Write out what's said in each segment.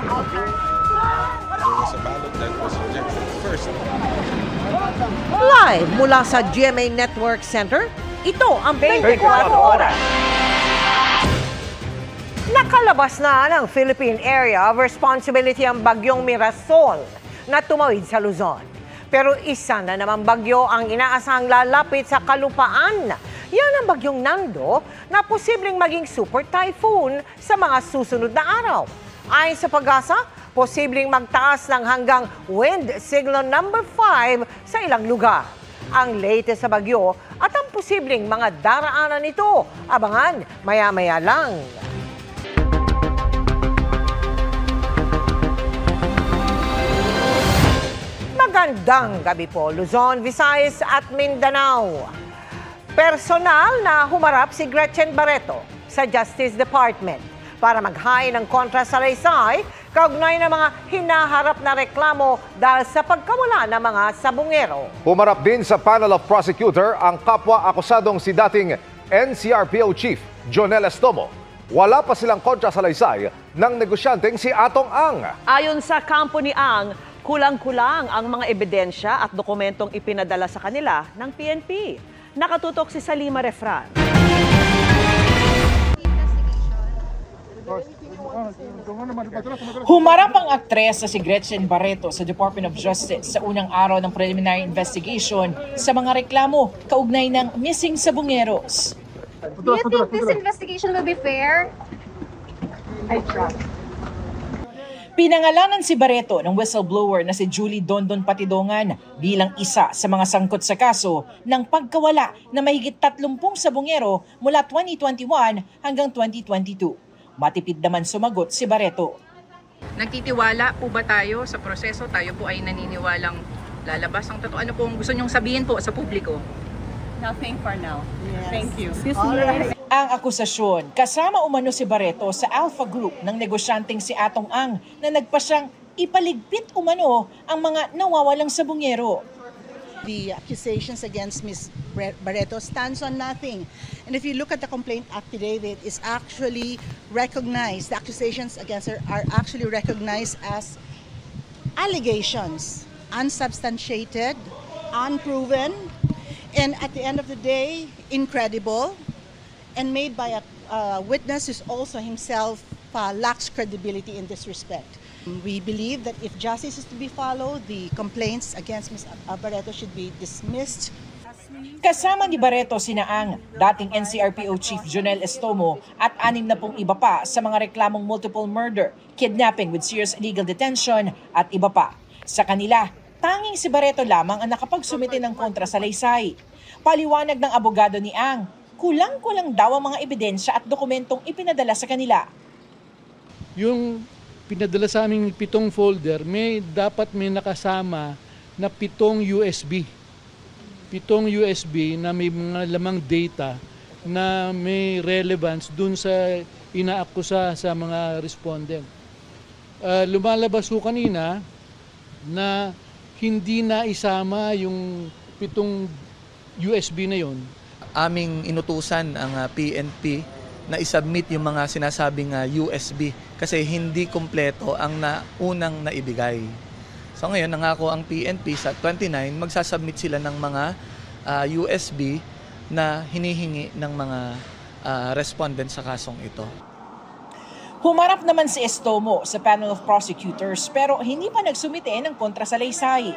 There was a ballot that was rejected first. Live mula sa GMA Network Center, ito ang 24 Oras. Nakalabas na ng Philippine Area of Responsibility ang bagyong Mirasol na tumawid sa Luzon. Pero isa na naman bagyo ang inaasahang lalapit sa kalupaan. Yan ang bagyong Nando na posibleng maging super typhoon sa mga susunod na araw. Ayon sa Pag-asa, posibleng magtaas ng hanggang wind signal number 5 sa ilang lugar. Ang latest sa bagyo at ang posibleng mga daraanan nito, abangan maya-maya lang. Magandang gabi po, Luzon, Visayas at Mindanao. Personal na humarap si Gretchen Barreto sa Justice Department para maghain ng kontra-salaysay kaugnay ng mga hinaharap na reklamo dahil sa pagkawala ng mga sabungero. Humarap din sa panel of prosecutor ang kapwa-akusadong si dating NCRPO Chief Jonel Estomo. Wala pa silang kontra-salaysay ng negosyanteng si Atong Ang. Ayon sa kampo ni Ang, kulang-kulang ang mga ebidensya at dokumentong ipinadala sa kanila ng PNP. Nakatutok si Salima Refran. Humarap ang aktres na si Gretchen Barreto sa Department of Justice sa unang araw ng preliminary investigation sa mga reklamo kaugnay ng missing sabungeros. Do you think this investigation will be fair? I trust. Pinangalanan si Barreto ng whistleblower na si Julie Dondon Patidongan bilang isa sa mga sangkot sa kaso ng pagkawala na mahigit 30 sabungero mula 2021 hanggang 2022. Matipid naman sumagot si Barreto. Nagtitiwala po ba tayo sa proseso? Tayo po ay naniniwalang lalabas ang totoo. Ano pong gusto nyong sabihin po sa publiko? Nothing for now. Yes. Thank you. Ang akusasyon, kasama umano si Barreto sa Alpha Group ng negosyanteng si Atong Ang na nagpasyang ipaligpit umano ang mga nawawalang sabungero. The accusations against Ms. Barreto stands on nothing. And if you look at the complaint affidavit, it's actually recognized. The accusations against her are actually recognized as allegations, unsubstantiated, unproven, and at the end of the day, incredible, and made by a witness who also himself lacks credibility in this respect. We believe that if justice is to be followed, the complaints against Ms. Barreto should be dismissed. Kasama ni Barreto sina Ang, dating NCRPO Chief Jonel Estomo at 60 iba pa sa mga reklamong multiple murder, kidnapping with serious illegal detention at iba pa. Sa kanila, tanging si Barreto lamang ang nakapagsumite ng kontrasalaysay. Paliwanag ng abogado ni Ang, kulang-kulang daw ang mga ebidensya at dokumentong ipinadala sa kanila. Yung pinadala sa aming 7 folder, dapat may nakasama na 7 USB. 7 USB na may mga lamang data na may relevance dun sa inaakusa sa mga respondent. Lumalabas ho kanina na hindi na isama yung 7 USB na yon. Aming inutusan ang PNP na isubmit yung mga sinasabing USB kasi hindi kumpleto ang unang naibigay. So ngayon, nangako ang PNP sa 29, magsasubmit sila ng mga USB na hinihingi ng mga respondent sa kasong ito. Humarap naman si Estomo sa panel of prosecutors pero hindi pa nagsumite ng kontrasalaysay.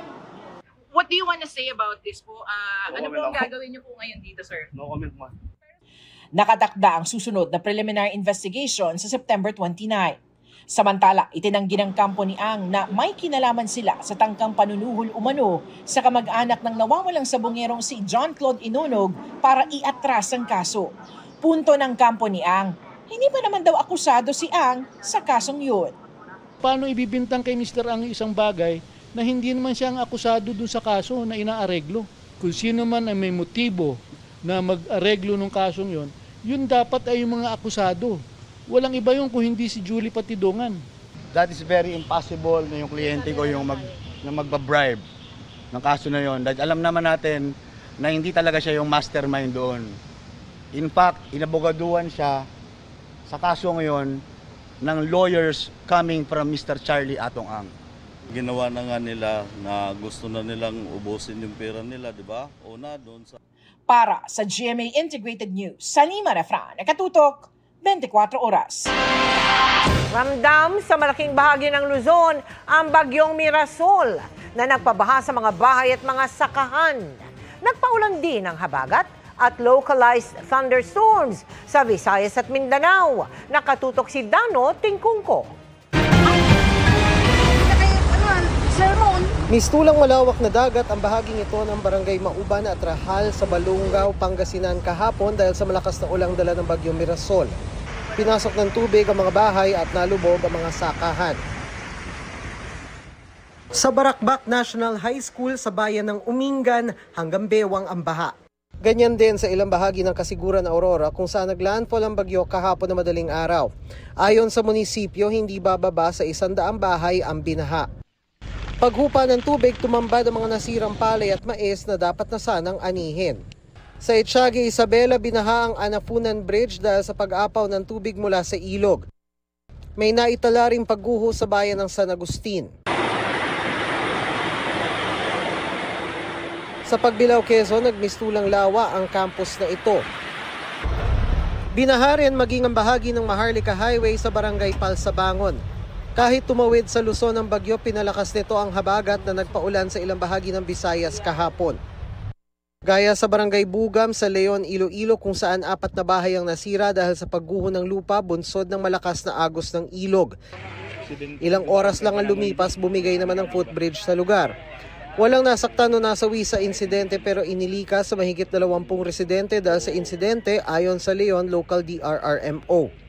What do you want to say about this po? Ano po ang gagawin niyo po ngayon dito, sir? No comment, ma. Nakatakda ang susunod na preliminary investigation sa September 29. Samantala, itinanggi ng kampo ni Ang na may kinalaman sila sa tangkang panunuhol umano sa kamag-anak ng nawawalang sabungerong si John Claude Inonog para iatras ang kaso. Punto ng kampo ni Ang, hindi pa naman daw akusado si Ang sa kasong yun. Paano ibibintang kay Mr. Ang isang bagay na hindi naman siya ang akusado dun sa kaso na inaareglo? Kung sino man ay may motibo na mag-areglo ng kasong yon, yun dapat ay yung mga akusado. Walang iba yung kung hindi si Julie Patidongan. That is very impossible na yung kliyente ko yung magbabribe ng kaso na yon. Dahil alam naman natin na hindi talaga siya yung mastermind doon. In fact, inabogaduhan siya sa kaso ngayon ng lawyers coming from Mr. Charlie Atong Ang. Ginawa na nga nila na gusto na nilang ubusin yung pera nila, di ba? Una doon sa... Para sa GMA Integrated News, Salima Refran, nakatutok 24 oras. Ramdam sa malaking bahagi ng Luzon ang bagyong Mirasol na nagpabaha sa mga bahay at mga sakahan. Nagpaulan din ng habagat at localized thunderstorms sa Visayas at Mindanao. Nakatutok si Dano Tingkungko. Mistulang malawak na dagat ang bahaging ito ng barangay Mauban at Rahal sa Balungaw, Pangasinan kahapon dahil sa malakas na ulang dala ng bagyong Mirasol. Pinasok ng tubig ang mga bahay at nalubog ang mga sakahan. Sa Barakbak National High School sa bayan ng Umingan, hanggang bewang ang baha. Ganyan din sa ilang bahagi ng Kasiguran, Aurora kung saan naglandfall ang bagyo kahapon na madaling araw. Ayon sa munisipyo, hindi bababa sa 100 bahay ang binaha. Paghupa ng tubig, tumambad ang mga nasirang palay at mais na dapat na sanang anihin. Sa Etiague, Isabela, binaha ang Anafunan Bridge dahil sa pag-apaw ng tubig mula sa ilog. May naitala ring pagguho sa bayan ng San Agustin. Sa Pagbilao, Quezon, nagmistulang lawa ang campus na ito. Binaha rin maging ang bahagi ng Maharlika Highway sa Barangay Palsabangon. Kahit tumawid sa Luzon ang bagyo, pinalakas nito ang habagat na nagpaulan sa ilang bahagi ng Visayas kahapon. Gaya sa Barangay Bugam sa Leon, Iloilo kung saan 4 na bahay ang nasira dahil sa pagguho ng lupa bunsod ng malakas na agos ng ilog. Ilang oras lang ang lumipas, bumigay naman ng footbridge sa lugar. Walang nasaktan o nasawi sa insidente pero inilikas sa mahigit 20 residente dahil sa insidente ayon sa Leon Local DRRMO.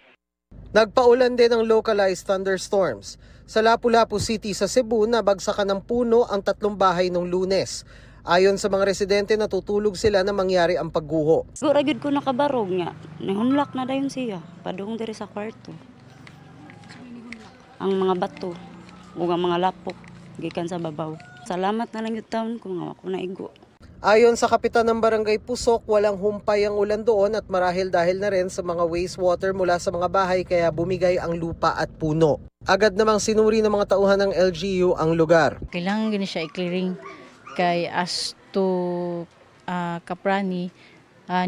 Nagpaulan din ng localized thunderstorms. Sa Lapu-Lapu City sa Cebu, nabagsakan ng puno ang 3 bahay nung Lunes. Ayon sa mga residente, natutulog sila na mangyari ang pagguho. Siguro ko nakabarog nga. Nahunlak na dayon siya. Padung diri sa kwarto. Ang mga bato ug ang mga lapok gikan sa babaw. Salamat na lang yung taon kung ako naigo. Ayon sa kapitan ng Barangay Pusok, walang humpay ang ulan doon at marahil dahil na rin sa mga wastewater mula sa mga bahay kaya bumigay ang lupa at puno. Agad namang sinuri ng mga tauhan ng LGU ang lugar. Kailangan gini siya i-clearing kay as to Kaprani,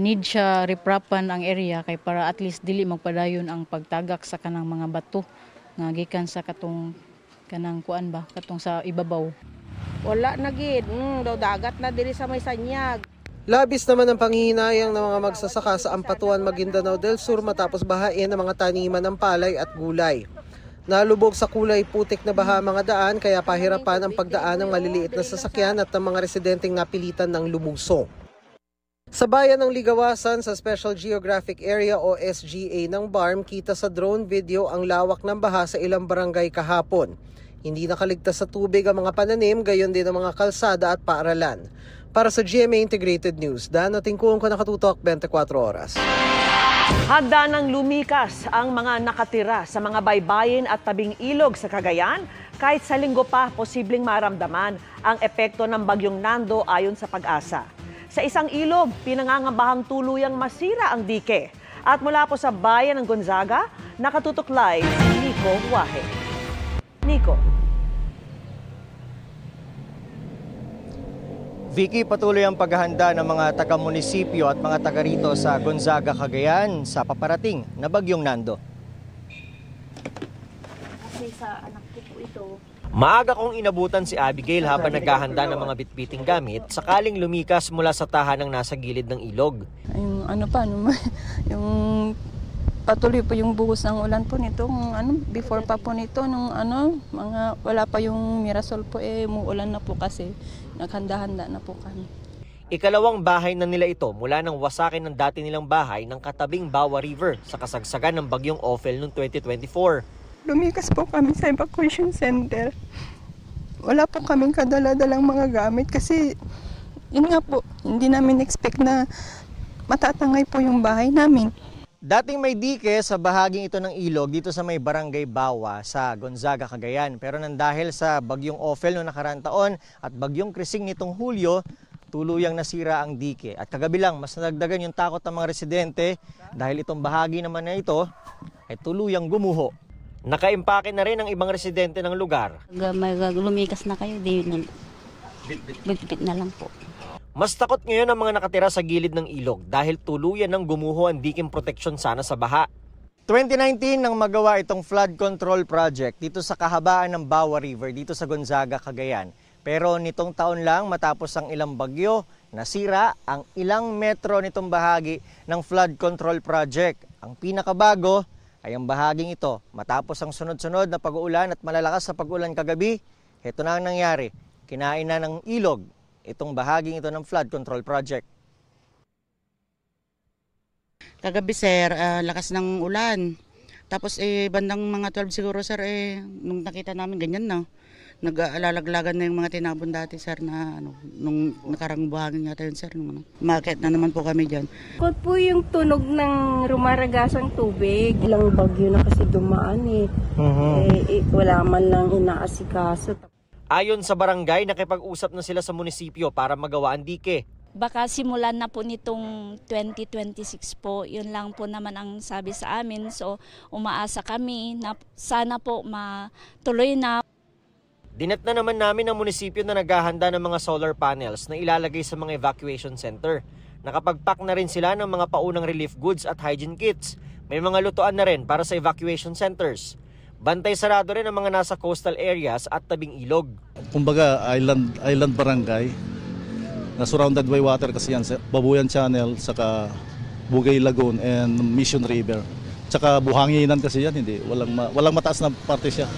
need siya reprapan ang area kay para at least dili magpadayon ang pagtagak sa kanang mga bato nga gikan sa katong kanang kuan ba katong sa ibabaw. Wala na gid, daw dagat na diri sa may Sanyag. Labis naman ang panghihinayang ng mga magsasaka sa Ampatuan, Maguindanao del Sur matapos bahain ang mga taniman ng palay at gulay. Nalubog sa kulay putik na baha mga daan kaya pahirapan ang pagdaan ng maliliit na sasakyan at ng mga residenteng napilitan ng lumusong. Sa bayan ng Ligawasan sa Special Geographic Area o SGA ng BARM, kita sa drone video ang lawak ng baha sa ilang barangay kahapon. Hindi nakaligtas sa tubig ang mga pananim, gayon din ang mga kalsada at paaralan. Para sa GMA Integrated News, Dano Tingkung ko nakatutok 24 oras. Handa ng lumikas ang mga nakatira sa mga baybayin at tabing ilog sa Cagayan. Kahit sa linggo pa, posibleng maramdaman ang epekto ng bagyong Nando ayon sa Pag-asa. Sa isang ilog, pinangangambahang tuluyang masira ang dike. At mula po sa bayan ng Gonzaga, nakatutok live si Nico Wahe. Nico. Vicky, patuloy ang paghahanda ng mga taga-munisipyo at mga taga rito sa Gonzaga, Cagayan sa paparating na bagyong Nando. Kasi sa anak ko po ito. Maaga kong inabutan si Abigail habang naghahanda ng mga bitbiting gamit sakaling lumikas mula sa tahanang nasa gilid ng ilog. Yung yung patuloy po yung buhos ng ulan po nito, before pa po nito mga wala pa yung Mirasol po muulan na po kasi naghanda-handa na po kami. Ikalawang bahay na nila ito mula nang wasakin ng dati nilang bahay ng katabing Bawa River sa kasagsagan ng bagyong Ophel noong 2024. Lumikas po kami sa evacuation center. Wala po kaming kadala-dalang mga gamit kasi yun nga po, hindi namin expect na matatangay po yung bahay namin. Dating may dike sa bahaging ito ng ilog dito sa may Barangay Bawa sa Gonzaga, Cagayan. Pero nang dahil sa bagyong Ophel noong nakaraang taon at bagyong Krising nitong Hulyo, tuluyang nasira ang dike. At kagabi lang, mas nadagdagan yung takot ng mga residente dahil itong bahagi naman na ito ay tuluyang gumuho. Nakaimpake na rin ang ibang residente ng lugar. Lumikas na kayo, bit-bit na lang po. Mas takot ngayon ang mga nakatira sa gilid ng ilog dahil tuluyan ng gumuho ang diking proteksyon sana sa baha. 2019 nang magawa itong flood control project dito sa kahabaan ng Bawa River dito sa Gonzaga, Cagayan. Pero nitong taon lang matapos ang ilang bagyo, nasira ang ilang metro nitong bahagi ng flood control project. Ang pinakabago ay ang bahaging ito. Matapos ang sunod-sunod na pag-uulan at malalakas sa pag-ulan kagabi, ito na ang nangyari. Kinain na ng ilog itong bahaging ito ng flood control project. Kagabi sir, lakas ng ulan. Tapos bandang mga 12 siguro sir, nung nakita namin ganyan na. Nag-alalaglagan na yung mga tinabon dati sir na nung nakarang buhangin yata yun sir. Market na naman po kami dyan. Kot po yung tunog ng rumaragasang tubig. Ilang bagyo na kasi dumaan wala man lang inaasikaso. Ayon sa barangay, nakipag-usap na sila sa munisipyo para magawa ang dike. Baka simulan na po nitong 2026 po. Yun lang po naman ang sabi sa amin. So umaasa kami na sana po matuloy na. Dinet na naman namin ang munisipyo na naghahanda ng mga solar panels na ilalagay sa mga evacuation center. Nakapag-pack na rin sila ng mga paunang relief goods at hygiene kits. May mga lutuan na rin para sa evacuation centers. Bantay sarado rin ang mga nasa coastal areas at tabing ilog. Kumbaga island barangay na surrounded by water kasi yan, Babuyan Channel, saka Bugay Lagoon and Mission River. Saka buhanginan kasi yan, hindi walang mataas na parte siya.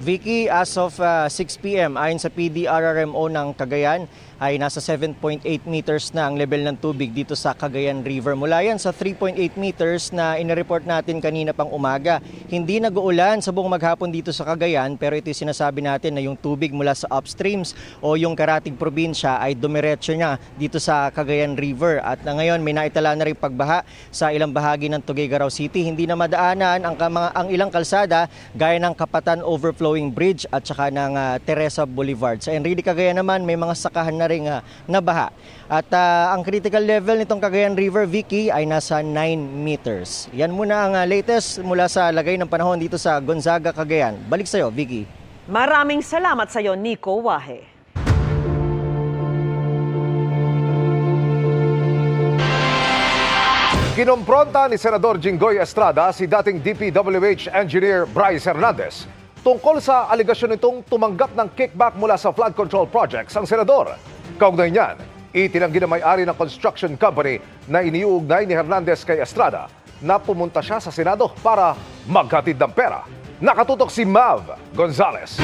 Vicky, as of 6 p.m. ayon sa PDRRMO ng Cagayan ay nasa 7.8 meters na ang level ng tubig dito sa Cagayan River. Mula yan sa 3.8 meters na inireport natin kanina pang umaga. Hindi nag-uulan sa buong maghapon dito sa Cagayan, pero ito sinasabi natin na yung tubig mula sa upstreams o yung Karatig probinsya ay dumiretso niya dito sa Cagayan River. At na ngayon may naitala na rin pagbaha sa ilang bahagi ng Tuguegarao City. Hindi na madaanan ang ilang kalsada gaya ng Kapatan Overflowing Bridge at saka ng Teresa Boulevard. Sa Enrique, Cagayan naman may mga sakahan na rin nabaha. At ang critical level nitong Cagayan River, Vicky, ay nasa 9 meters. Yan muna ang latest mula sa lagay ng panahon dito sa Gonzaga, Cagayan. Balik sa iyo, Vicky. Maraming salamat sa iyo, Nico Wahe. Kinompronta ni Senador Jinggoy Estrada si dating DPWH Engineer Bryce Hernandez tungkol sa aligasyon nitong tumanggap ng kickback mula sa flood control projects ang senador. Kaugnay niyan, itinanggi na may-ari ng construction company na iniuugnay ni Hernandez kay Estrada na pumunta siya sa Senado para maghatid ng pera. Nakatutok si Mav Gonzalez.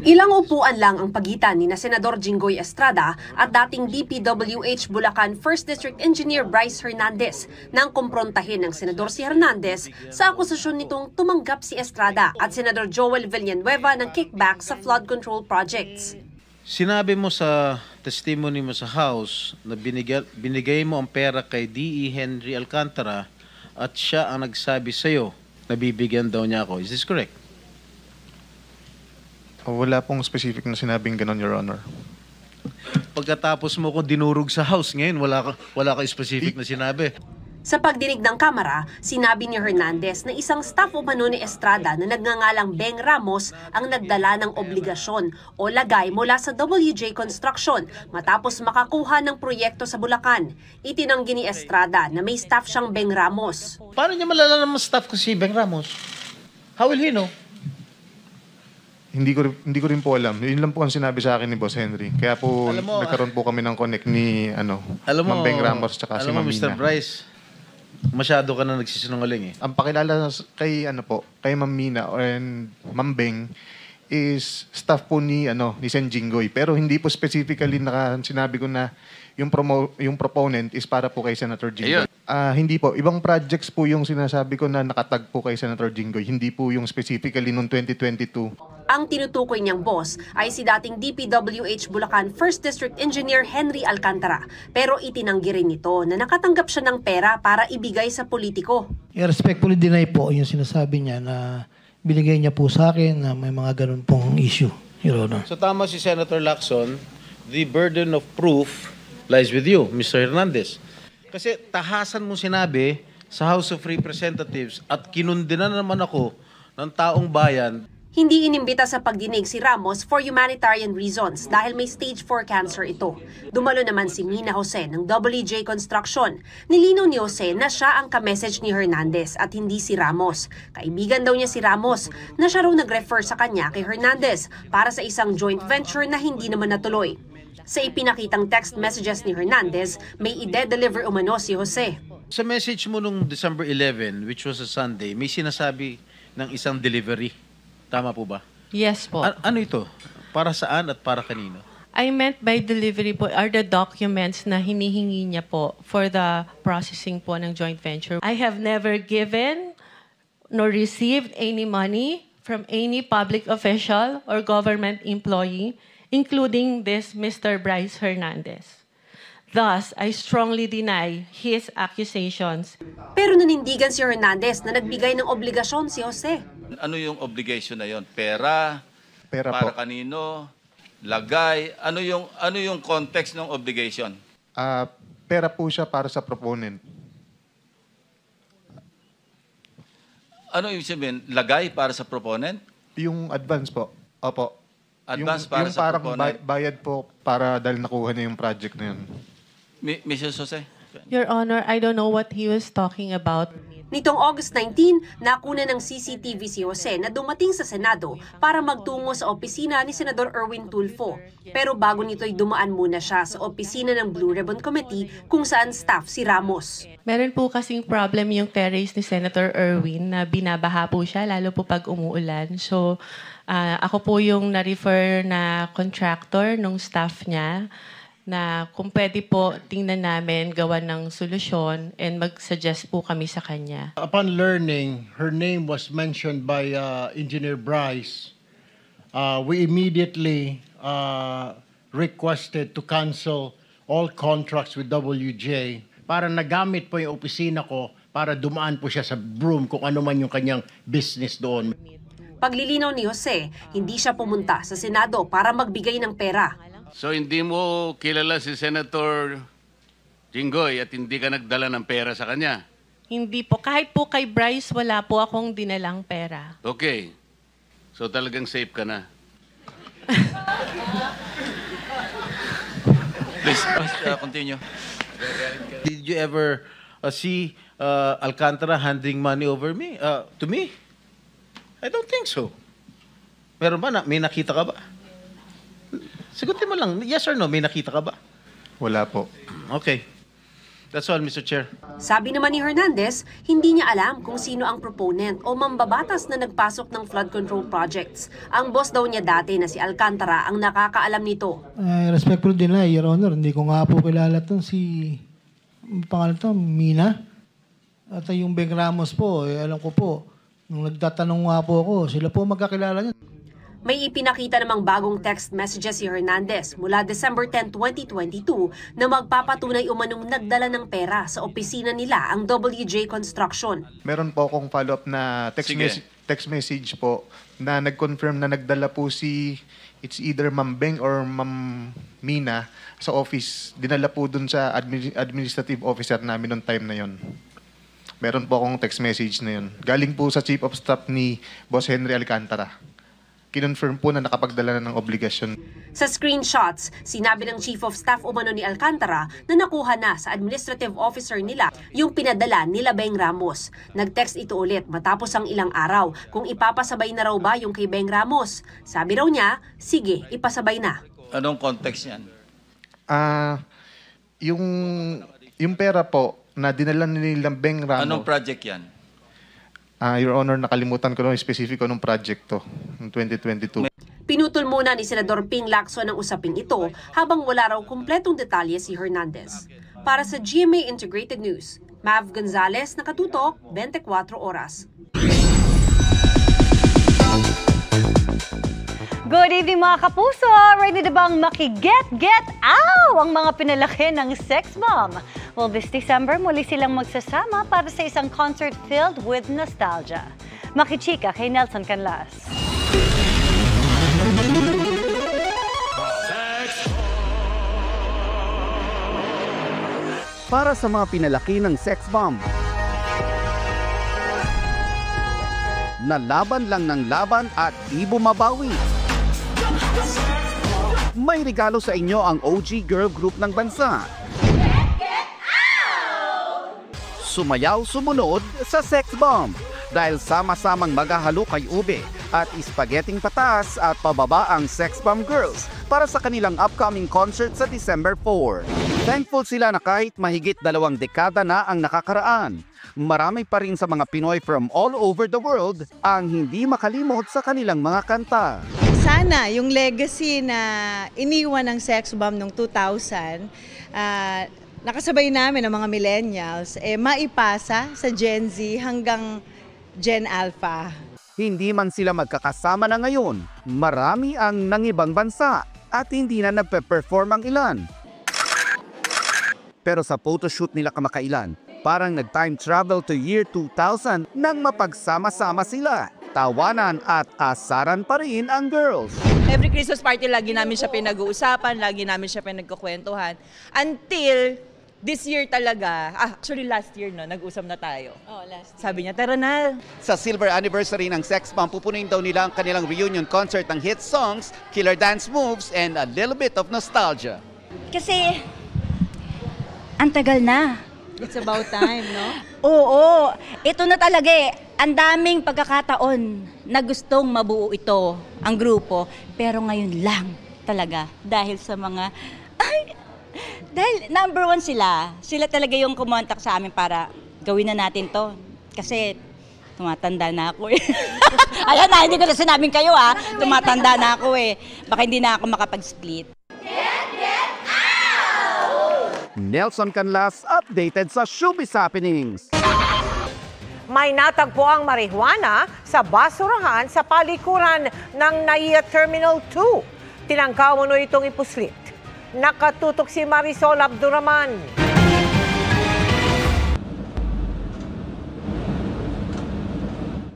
Ilang upuan lang ang pagitan ni na Senador Jinggoy Estrada at dating DPWH Bulacan 1st District Engineer Bryce Hernandez nang kumprontahin ng Senador si Hernandez sa akusasyon nitong tumanggap si Estrada at Senador Joel Villanueva ng kickback sa flood control projects. Sinabi mo sa testimony mo sa House na binigay mo ang pera kay D.E. Henry Alcantara at siya ang nagsabi sa'yo na bibigyan daw niya ako. Is this correct? Wala pong specific na sinabing ganon, Your Honor. Pagkatapos mo ko dinurog sa House, ngayon wala ka specific na sinabi. Sa pagdinig ng Kamara, sinabi ni Hernandez na isang staff umano ni Estrada na nagngangalang Beng Ramos ang nagdala ng obligasyon o lagay mula sa WJ Construction matapos makakuha ng proyekto sa Bulacan. Itinanggi ni Estrada na may staff siyang Beng Ramos. Paano niya malalaman ng staff ko si Beng Ramos? How will he know? Hindi ko rin po alam. Yun lang po ang sinabi sa akin ni Boss Henry. Kaya po nagkaroon po kami ng connect ni Ma'am Beng Ramos at si Ma'am Mina. Mr. Bryce, masyado ka na nagsisinungaling eh. Ang pakilala kay kay Ma'am Mina and Ma'am Beng is staff po ni Sen Jinggoy. Pero hindi po specifically sinabi ko na yung proponent is para po kay Senator Jinggoy. Hindi po. Ibang projects po yung sinasabi ko na nakatag po kay Senator Jinggoy. Hindi po yung specifically noong 2022. Ang tinutukoy niyang boss ay si dating DPWH Bulacan 1st District Engineer Henry Alcantara. Pero itinanggi rin nito na nakatanggap siya ng pera para ibigay sa politiko. I-respectfully deny po yung sinasabi niya na binigay niya po sa akin na may mga ganun pong issue, Your Honor. So tama si Senator Lacson, the burden of proof lies with you, Mr. Hernandez. Kasi tahasan mo sinabi sa House of Representatives at kinundinan naman ako ng taong bayan. Hindi inimbita sa pagdinig si Ramos for humanitarian reasons dahil may stage 4 cancer ito. Dumalo naman si Mina Jose ng WJ Construction. Nilinaw ni Jose na siya ang ka-message ni Hernandez at hindi si Ramos. Kaibigan daw niya si Ramos na siya raw nag-refer sa kanya kay Hernandez para sa isang joint venture na hindi naman natuloy. Sa ipinakitang text messages ni Hernandez, may ide-deliver umano si Jose. Sa message mo nung December 11, which was a Sunday, may sinasabi ng isang delivery. Tama po ba? Yes po. Ano ito? Para saan at para kanino? I meant by delivery po are the documents na hinihingi niya po for the processing po ng joint venture. I have never given nor received any money from any public official or government employee, including this Mr. Bryce Hernandez. Thus, I strongly deny his accusations. Pero nanindigan si Hernandez na nagbigay ng obligasyon si Jose. Ano yung obligation na yon? Pera? Pera para po. kanino? Lagay? Ano yung context ng obligation? Pera po siya para sa proponent. Ano ibig sabihin? Lagay para sa proponent? Yung advance po. Opo. Advance para sa parang proponent? bayad po para dahil nakuha na yung project na yun. Mrs. Jose? Your Honor, I don't know what he was talking about. Nitong August 19, nakuna ng CCTV si Jose na dumating sa Senado para magtungo sa opisina ni Senador Erwin Tulfo. Pero bago nito'y dumaan muna siya sa opisina ng Blue Ribbon Committee kung saan staff si Ramos. Meron po kasing problem yung terrace ni Senator Erwin na binabaha po siya, lalo po pag umuulan. So, ako po yung na-refer na contractor nung staff niya na kung pwede po tingnan namin gawa ng solusyon and mag-suggest po kami sa kanya. Upon learning her name was mentioned by Engineer Bryce, we immediately requested to cancel all contracts with WJ para nagamit po yung opisina ko para dumaan po siya sa broom kung ano man yung kanyang business doon. Paglilinaw ni Jose, hindi siya pumunta sa Senado para magbigay ng pera. So hindi mo kilala si Senator Jinggoy at hindi ka nagdala ng pera sa kanya? Hindi po. Kahit po kay Bryce, wala po akong dinalang pera. Okay. So talagang safe ka na. Please, continue. Did you ever see Alcantara handing money over me? To me? I don't think so. Meron ba? May nakita ka ba? Sagutin mo lang, yes or no, may nakita ka ba? Wala po. Okay. That's all, Mr. Chair. Sabi naman ni Hernandez, hindi niya alam kung sino ang proponent o mambabatas na nagpasok ng flood control projects. Ang boss daw niya dati na si Alcantara ang nakakaalam nito. Respectful din na, Your Honor. Hindi ko nga po kilala itong pangalan to, Mina. At yung Beng Ramos po, alam ko po, nung nagtatanong nga po ako, sila po magkakilala niya. May ipinakita namang bagong text messages si Hernandez mula December 10, 2022 na magpapatunay umanong nagdala ng pera sa opisina nila ang WJ Construction. Meron po akong follow-up na text message po na nag-confirm na nagdala po it's either Ma'am Beng or Ma'am Mina sa office. Dinala po dun sa administrative officer namin noong time na yon. Meron po akong text message na yun. Galing po sa Chief of Staff ni Boss Henry Alcantara. Kinonfirm po na nakapagdala na ng obligasyon. Sa screenshots, sinabi ng Chief of Staff umano ni Alcantara na nakuha na sa administrative officer nila yung pinadala nila Beng Ramos. Nag-text ito ulit matapos ang ilang araw kung ipapasabay na raw ba yung kay Beng Ramos. Sabi raw niya, sige, ipasabay na. Anong context yan? Yung pera po na dinala nila Beng Ramos. Anong project yan? Your Honor, nakalimutan ko ng specific anong project to, ng 2022. Pinutol muna ni Senador Ping Lacson ang usaping ito habang wala raw kumpletong detalye si Hernandez. Para sa GMA Integrated News, Mav Gonzalez, nakatutok, 24 oras. Good evening mga kapuso! Ready na bang maki-get-out ang mga pinalaki ng sex bomb? Well, this December, muli silang magsasama para sa isang concert filled with nostalgia. Makichika kay Nelson Canlas. para sa mga pinalaki ng sex bomb. Nalaban lang ng laban at di bumabawi. May regalo sa inyo ang OG girl group ng bansa. Sumayaw sumunod sa sex bomb dahil sama-samang maghahalo kay ube at spaghetting pataas at pababa ang sex bomb girls para sa kanilang upcoming concert sa December 4. Thankful sila na kahit mahigit 2 dekada na ang nakakaraan, marami pa rin sa mga Pinoy from all over the world ang hindi makalimot sa kanilang mga kanta. Sana yung legacy na iniwan ng sex bomb noong 2000, nakasabay namin ng mga millennials, maipasa sa Gen Z hanggang Gen Alpha. Hindi man sila magkakasama na ngayon, marami ang nangibang bansa at hindi na nagpe-perform ang ilan. Pero sa photoshoot nila kamakailan, parang nag-time travel to year 2000 nang mapagsama-sama sila. Tawanan at asaran pa rin ang girls. Every Christmas party, lagi namin siya pinag-uusapan, lagi namin siya pinagkukwentuhan. Until this year talaga, actually last year no, nag-usap na tayo. Oh, last year. Sabi niya, tara na. Sa silver anniversary ng Sex Bomb, pupunuin daw nila ang kanilang reunion concert ng hit songs, killer dance moves, and a little bit of nostalgia. Kasi, ang tagal na. It's about time, no? Oo, ito na talaga eh. Ang daming pagkakataon na gustong mabuo ito, ang grupo. Pero ngayon lang talaga dahil sa mga... dahil number 1 sila. Sila talaga yung kumontak sa amin para gawin na natin to. Kasi tumatanda na ako eh. Ayan na, hindi ko na sinabing kayo tumatanda na ako eh. Baka hindi na ako makapag-split. Nelson Canlas updated sa Showbiz Happenings. May natagpo ang marijuana sa basurahan sa palikuran ng NAIA Terminal 2. Tinangka mo itong ipuslit. Nakatutok si Marisol Abduraman.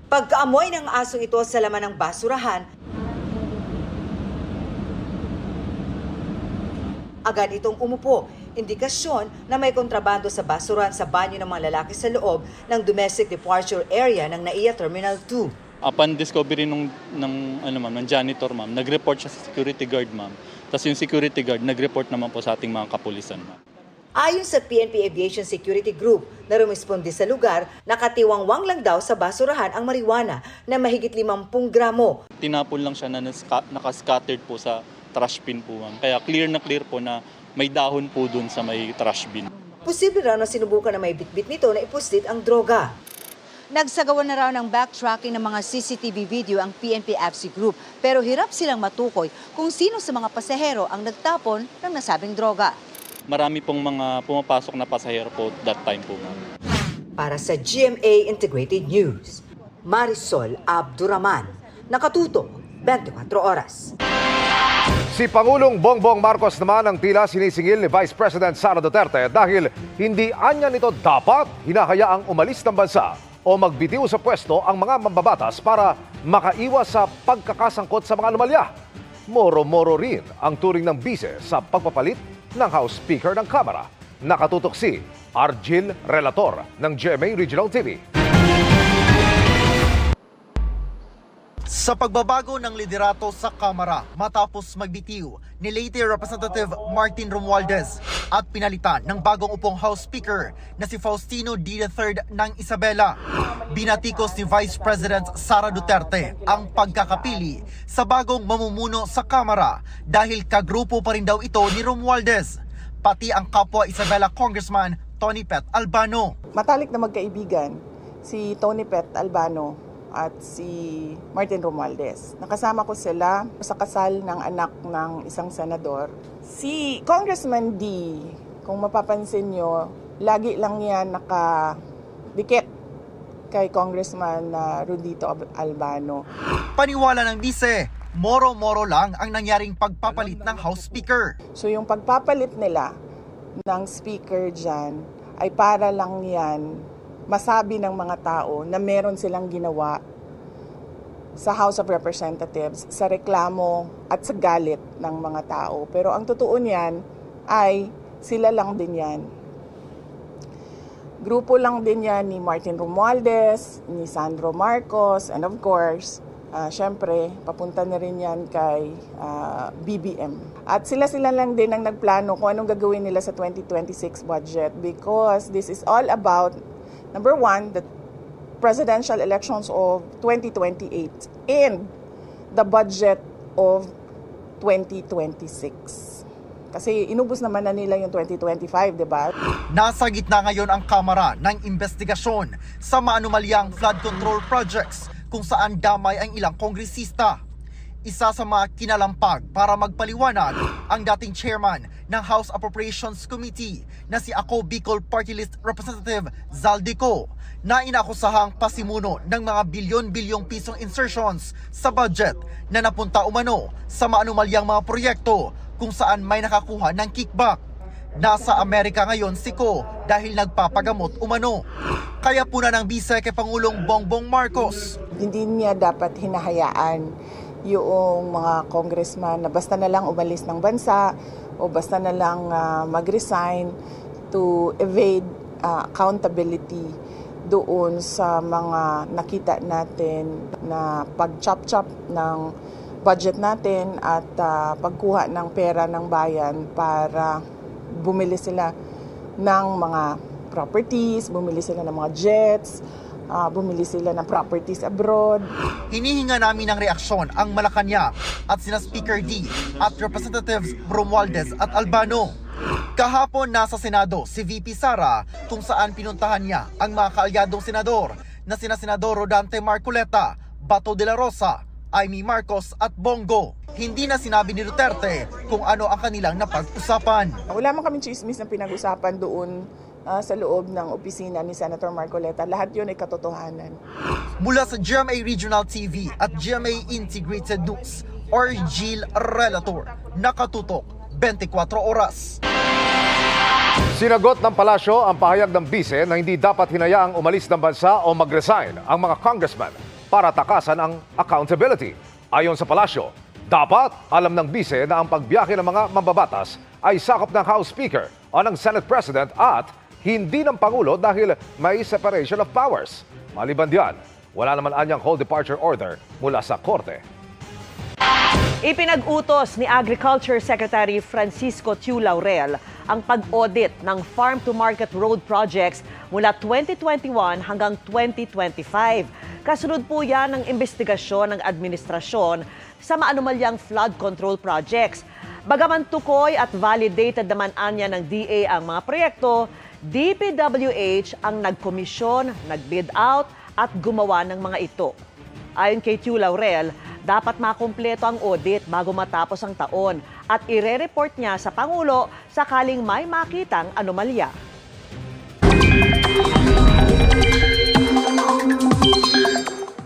Pagkaamoy ng asong ito sa laman ng basurahan, agad itong umupo. Indikasyon na may kontrabando sa basurahan sa banyo ng mga lalaki sa loob ng domestic departure area ng NAIA Terminal 2. Upon discovery ng janitor, ma'am, nag-report siya sa security guard, ma'am. Tapos yung security guard nag-report naman po sa ating mga kapulisan, ma'am. Ayon sa PNP Aviation Security Group na rumisponde sa lugar, nakatiwangwang lang daw sa basurahan ang marijuana na mahigit 50 gramo. Tinapon lang siya na nakascattered po sa trash bin po, ma'am. Kaya clear na clear po na may dahon po dun sa may trash bin. Posible raw na sinubukan na may bitbit nito na ipuslit ang droga. Nagsagawa na raw ng backtracking ng mga CCTV video ang PNP AFC Group pero hirap silang matukoy kung sino sa mga pasahero ang nagtapon ng nasabing droga. Marami pong mga pumapasok na pasahero po that time po, ma'am. Para sa GMA Integrated News, Marisol Abduraman, nakatutok 24 oras. Si Pangulong Bongbong Marcos naman ang tila sinisingil ni Vice President Sara Duterte dahil hindi anya nito dapat hinahayaang umalis ng bansa o magbitiw sa pwesto ang mga mambabatas para makaiwas sa pagkakasangkot sa mga anomalya. Moro-moro rin ang turing ng bise sa pagpapalit ng House Speaker ng Kamara. Nakatutok si Argil Relator ng GMA Regional TV. Sa pagbabago ng liderato sa Kamara matapos magbitiw ni Leyte Representative Martin Romualdez at pinalitan ng bagong upong House Speaker na si Faustino D. III ng Isabela, binatikos ni Vice President Sara Duterte ang pagkakapili sa bagong mamumuno sa Kamara dahil kagrupo pa rin daw ito ni Romualdez, pati ang kapwa Isabela Congressman Tony Pet Albano. Matalik na magkaibigan si Tony Pet Albano at si Martin Romualdez. Nakasama ko sila sa kasal ng anak ng isang senador. Si Congressman D, kung mapapansin nyo, lagi lang yan nakadikit kay Congressman Rudito Albano. Paniwala ng bise, moro-moro lang ang nangyaring pagpapalit ng House Speaker. So yung pagpapalit nila ng Speaker dyan ay para lang yan masabi ng mga tao na meron silang ginawa sa House of Representatives sa reklamo at sa galit ng mga tao. Pero ang totoo niyan ay sila lang din yan Grupo lang din yan ni Martin Romualdez, ni Sandro Marcos, and of course, syempre, papunta na rin yan kay BBM. At sila lang din ang nagplano kung anong gagawin nila sa 2026 budget because this is all about, number one, the presidential elections of 2028 and the budget of 2026. Kasi inubos naman na nila yung 2025, di ba? Nasa gitna ngayon ang Kamara ng investigasyon sa maanumalyang flood control projects kung saan damay ang ilang kongresista. Isa sa mga kinalampag para magpaliwanag ang dating chairman ng House Appropriations Committee na si Ako Bicol Party List Representative Zaldico na inakusahang pasimuno ng mga bilyon-bilyong pisong insertions sa budget na napunta umano sa maanumalyang mga proyekto kung saan may nakakuha ng kickback. Nasa Amerika ngayon si Ko dahil nagpapagamot umano. Kaya puna ng Vice kay Pangulong Bongbong Marcos. Hindi niya dapat hinahayaan yung mga congressman na basta na lang umalis ng bansa o basta na lang mag-resign to evade accountability doon sa mga nakita natin na pag-chop-chop ng budget natin at pagkuha ng pera ng bayan para bumili sila ng mga properties, bumili sila ng mga jets, bumili sila ng properties abroad. Hinihinga namin ng reaksyon ang Malacanang at sina Speaker D at Representatives Romualdez at Albano. Kahapon nasa Senado si VP Sara kung saan pinuntahan niya ang mga kaalyadong senador na sina Senador Rodante Marcoleta, Bato de la Rosa, Amy Marcos at Bongo. Hindi na sinabi ni Duterte kung ano ang kanilang napag-usapan. Wala man kaming chismis na pinag-usapan doon sa loob ng opisina ni Senator Marcoleta. Lahat yun ay katotohanan. Mula sa GMA Regional TV at GMA Integrated News, Orgil Relator, nakatutok 24 oras. Sinagot ng palasyo ang pahayag ng bise na hindi dapat hinayaang umalis ng bansa o mag-resign ang mga congressman para takasan ang accountability. Ayon sa palasyo, dapat alam ng bise na ang pagbiyahe ng mga mambabatas ay sakop ng House Speaker o ng Senate President at hindi ng Pangulo dahil may separation of powers. Maliban diyan, wala naman anyang hold departure order mula sa Korte. Ipinag-utos ni Agriculture Secretary Francisco Tiu Laurel ang pag-audit ng farm-to-market road projects mula 2021 hanggang 2025. Kasunod po yan ng investigasyon ng administrasyon sa maanumalyang flood control projects. Bagaman tukoy at validated naman anya ng DA ang mga proyekto, DPWH ang nagkomisyon, nag-bid out at gumawa ng mga ito. Ayon kay Tiu Laurel, dapat makumpleto ang audit bago matapos ang taon at ire-report niya sa Pangulo sakaling may makitang anomalya.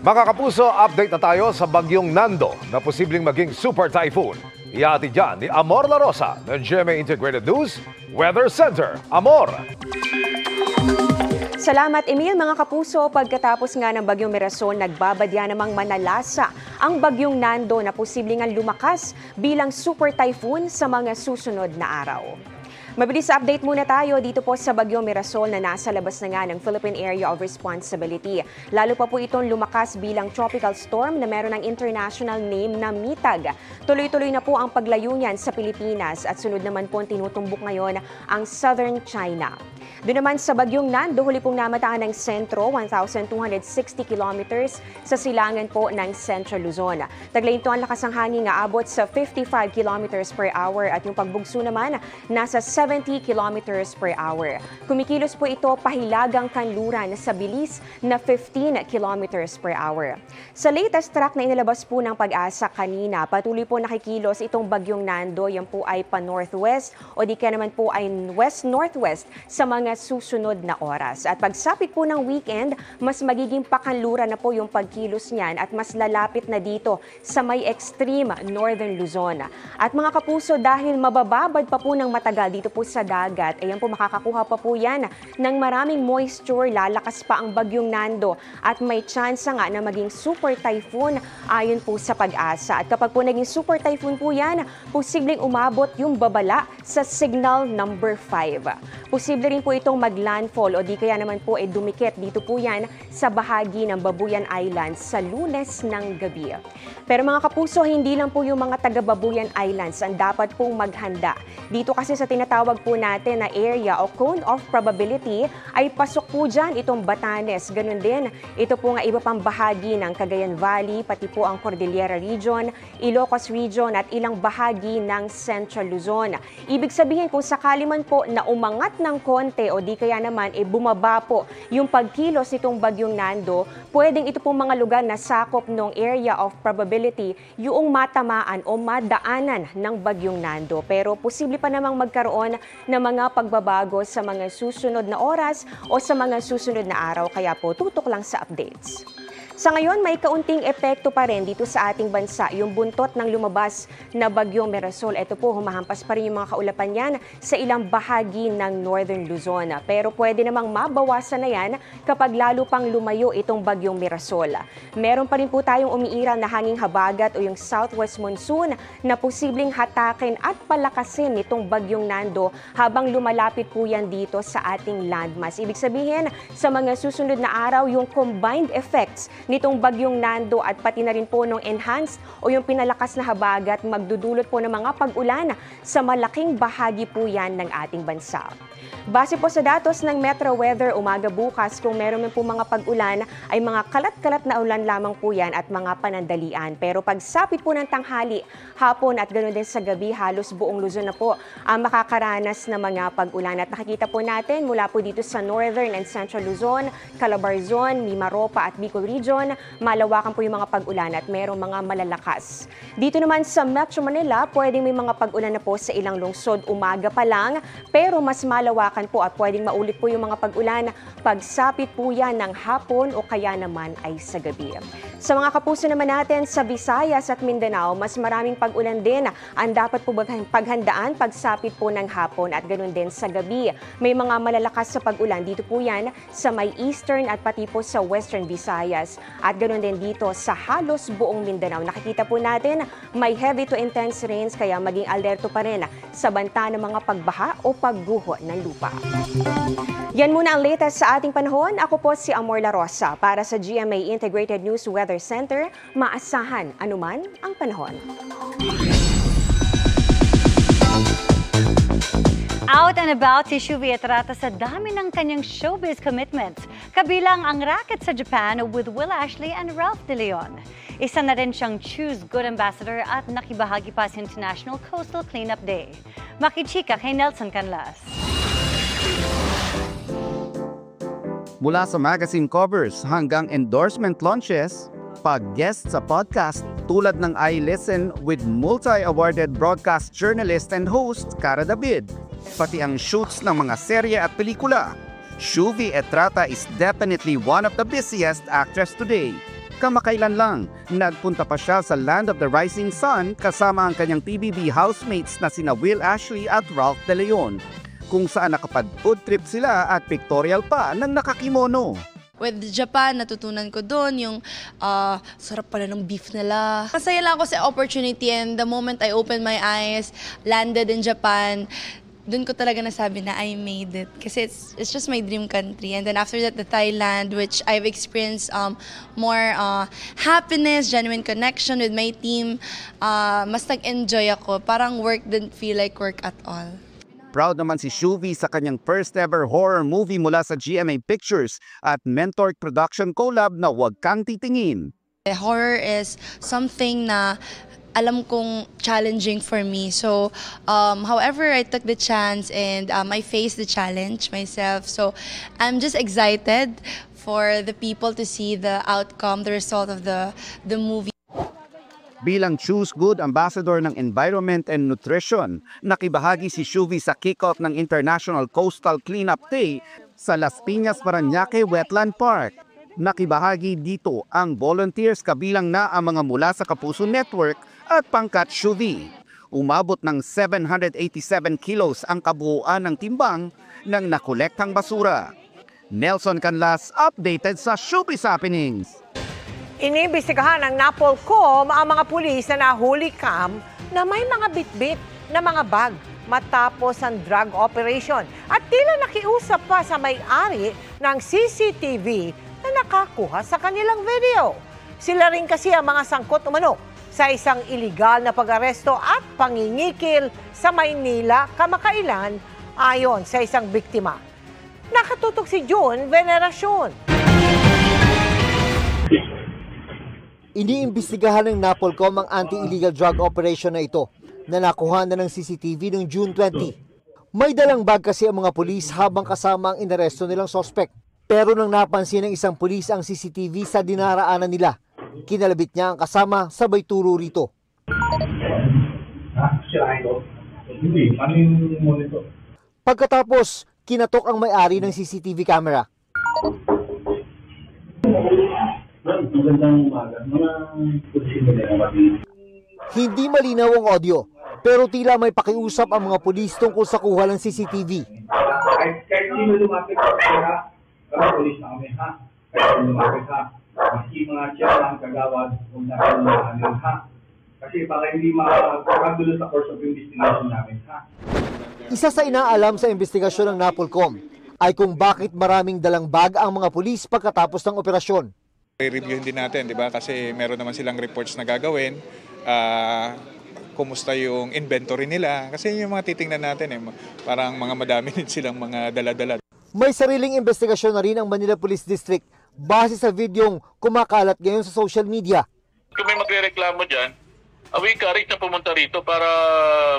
Mga kapuso, update na tayo sa bagyong Nando na posibleng maging super typhoon. Ihatid dyan ni Amor La Rosa ng GMA Integrated News Weather Center. Amor! Salamat, Emil. Mga kapuso, pagkatapos nga ng bagyong Mirasol, nagbabadya namang manalasa ang bagyong Nando na posibleng lumakas bilang super typhoon sa mga susunod na araw. Mabilis update muna tayo dito po sa bagyong Mirasol na nasa labas na nga ng Philippine Area of Responsibility. Lalo pa po itong lumakas bilang tropical storm na meron ng international name na Mitag. Tuloy-tuloy na po ang paglayo niyan sa Pilipinas at sunod naman po tinutumbok ngayon ang southern China. Doon naman sa bagyong Nando, huli pong namataan ng sentro, 1,260 kilometers sa silangan po ng Central Luzon. Taglay ito ang lakas ng hangin nga abot sa 55 kilometers per hour at yung pagbugso naman nasa 70 kilometers per hour. Kumikilos po ito pahilagang kanluran sa bilis na 15 kilometers per hour. Sa latest track na inilabas po ng Pag-asa kanina, patuloy po nakikilos itong bagyong Nando. Yan po ay pa-northwest o di kaya naman po ay west-northwest sa mga susunod na oras. At pagsapit po ng weekend, mas magiging pakanluran na po yung pagkilos niyan at mas lalapit na dito sa may extreme northern Luzon. At mga kapuso, dahil mabababad pa po ng matagal dito po po sa dagat. Ayan po, makakakuha pa po yan ng maraming moisture, lalakas pa ang bagyong Nando at may chance nga na maging super typhoon ayon po sa Pag-asa. At kapag po naging super typhoon po yan, posibleng umabot yung babala sa signal number 5. Posible rin po itong maglandfall o di kaya naman po dumikit dito po yan sa bahagi ng Babuyan Islands sa Lunes ng gabi. Pero mga kapuso, hindi lang po yung mga taga Babuyan Islands ang dapat pong maghanda. Dito kasi sa tinatawag po natin na area o cone of probability ay pasok po dyan itong Batanes. Ganun din, ito po nga iba pang bahagi ng Cagayan Valley, pati po ang Cordillera Region, Ilocos Region at ilang bahagi ng Central Luzon. Ibig sabihin kung sakali man po na umangat ng konti o di kaya naman bumaba po yung pagkilos nitong bagyong Nando, pwedeng ito pong mga lugar na sakop ng area of probability yung matamaan o madaanan ng bagyong Nando. Pero posible pa namang magkaroon ng mga pagbabago sa mga susunod na oras o sa mga susunod na araw. Kaya po tutok lang sa updates. Sa ngayon, may kaunting epekto pa rin dito sa ating bansa yung buntot ng lumabas na bagyong Mirasol. Ito po, humahampas pa rin yung mga kaulapan yan sa ilang bahagi ng Northern Luzon. Pero pwede namang mabawasan na yan kapag lalo pang lumayo itong bagyong Mirasol. Meron pa rin po tayong umiiral na hanging habagat o yung southwest monsoon na posibleng hatakin at palakasin nitong bagyong Nando habang lumalapit po yan dito sa ating landmass. Ibig sabihin, sa mga susunod na araw, yung combined effects nitong bagyong Nando at pati na rin po ng enhanced o yung pinalakas na habagat magdudulot po ng mga pag-ulan sa malaking bahagi po yan ng ating bansa. Base po sa datos ng Metro Weather, umaga bukas kung meron man po mga pag-ulan ay mga kalat-kalat na ulan lamang po yan at mga panandalian. Pero pagsapit po ng tanghali, hapon at ganoon din sa gabi, halos buong Luzon na po ang makakaranas ng mga pag-ulan. At nakikita po natin mula po dito sa Northern and Central Luzon, Calabarzon, Mimaropa at Bicol Region, malawakan po yung mga pag-ulan at merong mga malalakas. Dito naman sa Metro Manila, pwedeng may mga pag-ulan na po sa ilang lungsod umaga pa lang, pero mas malawakan po at pwedeng maulit po yung mga pag-ulan pagsapit po yan ng hapon o kaya naman ay sa gabi. Sa mga kapuso naman natin sa Visayas at Mindanao, mas maraming pag-ulan din ang dapat po paghandaan pagsapit po ng hapon at ganoon din sa gabi. May mga malalakas sa pag-ulan dito po yan sa may eastern at pati po sa western Visayas at ganoon din dito sa halos buong Mindanao. Nakikita po natin may heavy to intense rains kaya maging alerto pa rin sa banta ng mga pagbaha o pagguho ng lupa. Yan muna ang latest sa ating panahon. Ako po si Amor La Rosa para sa GMA Integrated News Weather Center. Maasahan anuman ang panahon. Out and about si Shuvi Estrada sa dami ng kanyang showbiz commitments. Kabilang ang racket sa Japan with Will Ashley and Ralph De Leon. Isa na rin siyang Choose Good Ambassador at nakibahagi pa sa International Coastal Cleanup Day. Makichika kay Nelson Canlas. Mula sa magazine covers hanggang endorsement launches, pag-guest sa podcast tulad ng I Listen with multi-awarded broadcast journalist and host Cara David, pati ang shoots ng mga serye at pelikula. Shuvi Estrada is definitely one of the busiest actors today. Kamakailan lang, nagpunta pa siya sa Land of the Rising Sun kasama ang kanyang PBB housemates na sina Will Ashley at Ralph De Leon, kung saan nakapag-food trip sila at pictorial pa ng nakakimono. With Japan, natutunan ko doon yung sarap pala ng beef nila. Masaya lang ako sa opportunity and the moment I opened my eyes, landed in Japan, doon ko talaga nasabi na I made it. Kasi it's just my dream country. And then after that, the Thailand, which I've experienced more happiness, genuine connection with my team. Mas nag-enjoy ako. Parang work didn't feel like work at all. Proud naman si Shuvi sa kanyang first ever horror movie mula sa GMA Pictures at Mentor Production collab na Huwag Kang Titingin. Horror is something na alam kong challenging for me. So, however, I took the chance and I faced the challenge myself. So, I'm just excited for the people to see the outcome, the result of the movie. Bilang Choose Good Ambassador ng Environment and Nutrition, nakibahagi si Shuvi sa kick-off ng International Coastal Cleanup Day sa Las Piñas, Parañaque Wetland Park. Nakibahagi dito ang volunteers kabilang na ang mga mula sa Kapuso Network at Pangkat Shuvi. Umabot ng 787 kilos ang kabuuan ng timbang ng nakolektang basura. Nelson Canlas, updated sa Showbiz Happenings. Iniimbestigahan ng NAPOLCOM ang mga pulis na nahuli na may mga bitbit na mga bag matapos ang drug operation at tila nakiusap pa sa may-ari ng CCTV na nakakuha sa kanilang video. Sila rin kasi ang mga sangkot umano sa isang iligal na pag-aresto at pangingikil sa Maynila kamakailan ayon sa isang biktima. Nakatutok si June Veneracion. Iniimbestigahan ng NAPOLCOM ang anti-illegal drug operation na ito na nakuha na ng CCTV noong June 20. May dalang bag kasi ang mga pulis habang kasama ang inaresto nilang sospek. Pero nang napansin ng isang pulis ang CCTV sa dinaraanan nila, kinalabit niya ang kasama sabay turo rito. Pagkatapos, kinatok ang may-ari ng CCTV camera. Hindi malinaw ang audio, pero tila may pakiusap ang mga pulis tungkol sa kuha ng CCTV. Kahit sino lumapit sa ha, kami pulis na kami ha. Kahit sino lumapit ha. Maski mga siya ang kagawad kung nakalalahanin ha. Kasi baka hindi makakagulo sa course of investigation namin ha. Isa sa inaalam sa investigasyon ng NAPOLCOM ay kung bakit maraming dalang bag ang mga pulis pagkatapos ng operasyon. I-reviewin din natin, di ba? Kasi meron naman silang reports na gagawin. Kumusta yung inventory nila. Kasi yung mga titingnan natin, parang mga madami din silang mga dala-dala. May sariling investigasyon na rin ang Manila Police District base sa videong kumakalat ngayon sa social media. Kung may magre-reklamo dyan, we encourage na pumunta rito para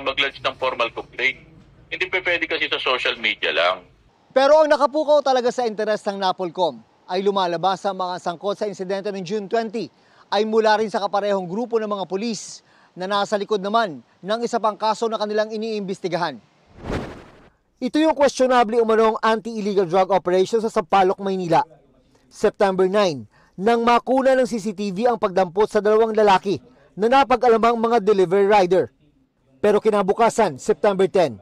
mag-lodge ng formal complaint. Hindi pwede kasi sa social media lang. Pero ang nakapukaw talaga sa interes ng NAPOLCOM ay lumalabas sa mga sangkot sa insidente ng June 20 ay mula rin sa kaparehong grupo ng mga pulis na nasa likod naman ng isa pang kaso na kanilang iniimbestigahan. Ito yung questionable umanong anti-illegal drug operation sa Sampaloc, Maynila. September 9, nang makuna ng CCTV ang pagdampot sa dalawang lalaki na napag-alamang mga delivery rider. Pero kinabukasan, September 10,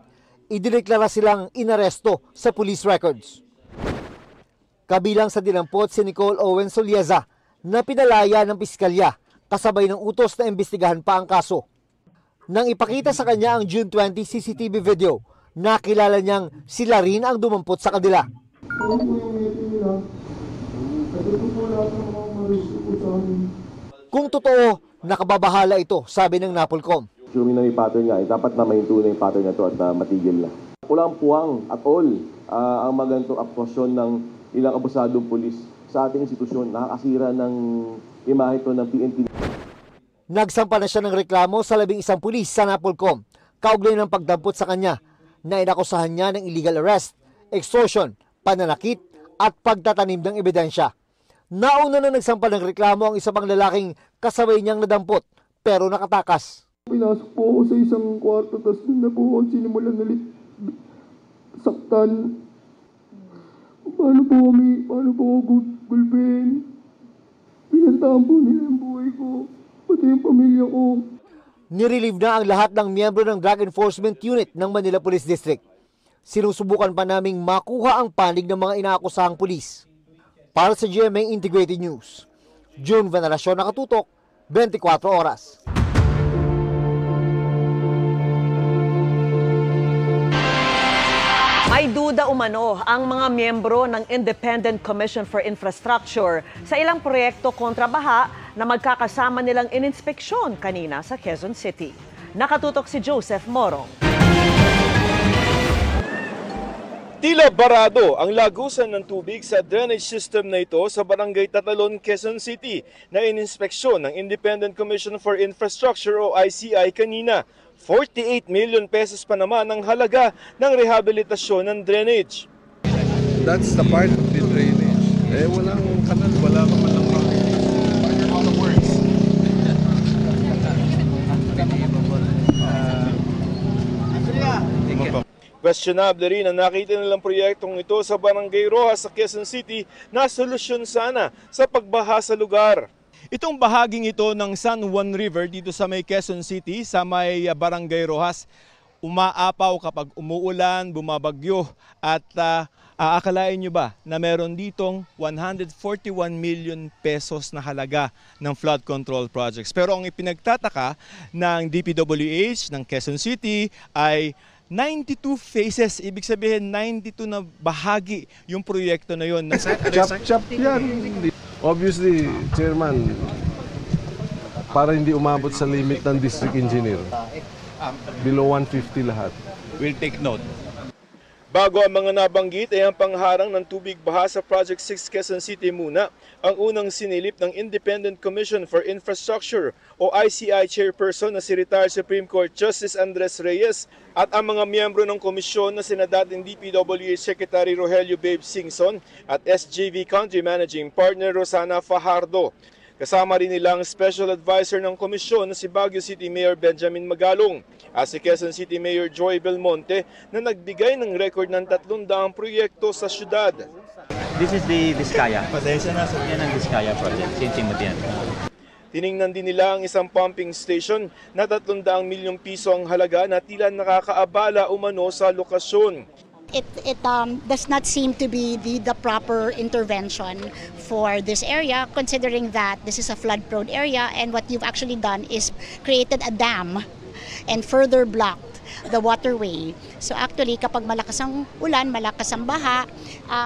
idineklara silang inaresto sa police records. Kabilang sa dinampot si Nicole Owen Solieza na pinalaya ng piskalya kasabay ng utos na imbestigahan pa ang kaso. Nang ipakita sa kanya ang June 20 CCTV video, nakilala niyang sila rin ang dumampot sa kanila. Kung totoo, nakababahala ito, sabi ng NAPOLCOM. Assuming na may pattern nga, dapat na maintunan na yung pattern na ito at matigil na. Walang puwang at all ang magantong aktwasyon ng ilang abusadong pulis sa ating institusyon. Nakakasira ng imahe ito ng PNP. Nagsampa na siya ng reklamo sa 11 pulis sa NAPOLCOM, kaugnay ng pagdampot sa kanya na inakusahan niya ng illegal arrest, extortion, pananakit at pagtatanim ng ebidensya. Nauna na nagsampa ng reklamo ang isa pang lalaking kasabay niyang nadampot pero nakatakas. Pinasok po ako sa isang kwarto, tapos doon na po ako sinimulan ulit saktan. Paano po ako gulpin? Pinantahan po nila ang buhay ko, pati yung pamilya ko. Nirelieve na ang lahat ng miyembro ng Drug Enforcement Unit ng Manila Police District. Sinusubukan pa naming makuha ang panig ng mga inaakusahang pulis. Para sa GMA Integrated News, June Veneracion, nakatutok, 24 oras. May duda umano ang mga miyembro ng Independent Commission for Infrastructure sa ilang proyekto kontra baha na magkakasama nilang ininspeksyon kanina sa Quezon City. Nakatutok si Joseph Morong. Tila barado ang lagusan ng tubig sa drainage system na ito sa Barangay Tatalon, Quezon City na ininspeksyon ng Independent Commission for Infrastructure o ICI kanina. 48 million pesos pa naman ang halaga ng rehabilitasyon ng drainage. That's the part of the drainage. Walang kanal, wala ka man lang Questionable rin ang nakita nilang proyektong ito sa Barangay Rojas sa Quezon City na solusyon sana sa pagbaha sa lugar. Itong bahaging ito ng San Juan River dito sa may Quezon City, sa may Barangay Rojas, umaapaw kapag umuulan, bumabagyo at aakalain nyo ba na meron ditong 141 million pesos na halaga ng flood control projects. Pero ang ipinagtataka ng DPWH ng Quezon City ay 92 phases, ibig sabihin 92 na bahagi yung proyekto na yun. Chap yan. Obviously, Chairman, para hindi umabot sa limit ng district engineer. Below 150 lahat. We'll take note. Bago ang mga nabanggit ay ang pangharang ng tubig baha sa Project 6 Quezon City muna ang unang sinilip ng Independent Commission for Infrastructure o ICI Chairperson na si retired Supreme Court Justice Andres Reyes at ang mga miyembro ng komisyon na sina dating DPWH Secretary Rogelio Babe Singson at SJV Country Managing Partner Rosana Fajardo. Kasama rin nilang Special Advisor ng komisyon na si Baguio City Mayor Benjamin Magalong at si Quezon City Mayor Joy Belmonte na nagbigay ng record ng 300 proyekto sa syudad. This is the Vizcaya. Yan ang Vizcaya project, St. Timothy. Tiningnan din nila ang isang pumping station na 300 milyong piso ang halaga na tila nakakaabala umano sa lokasyon. It does not seem to be the proper intervention for this area, considering that this is a flood-prone area, and what you've actually done is created a dam and further blocked the waterway. So actually, kapag malakas ang ulan, malakas ang baha,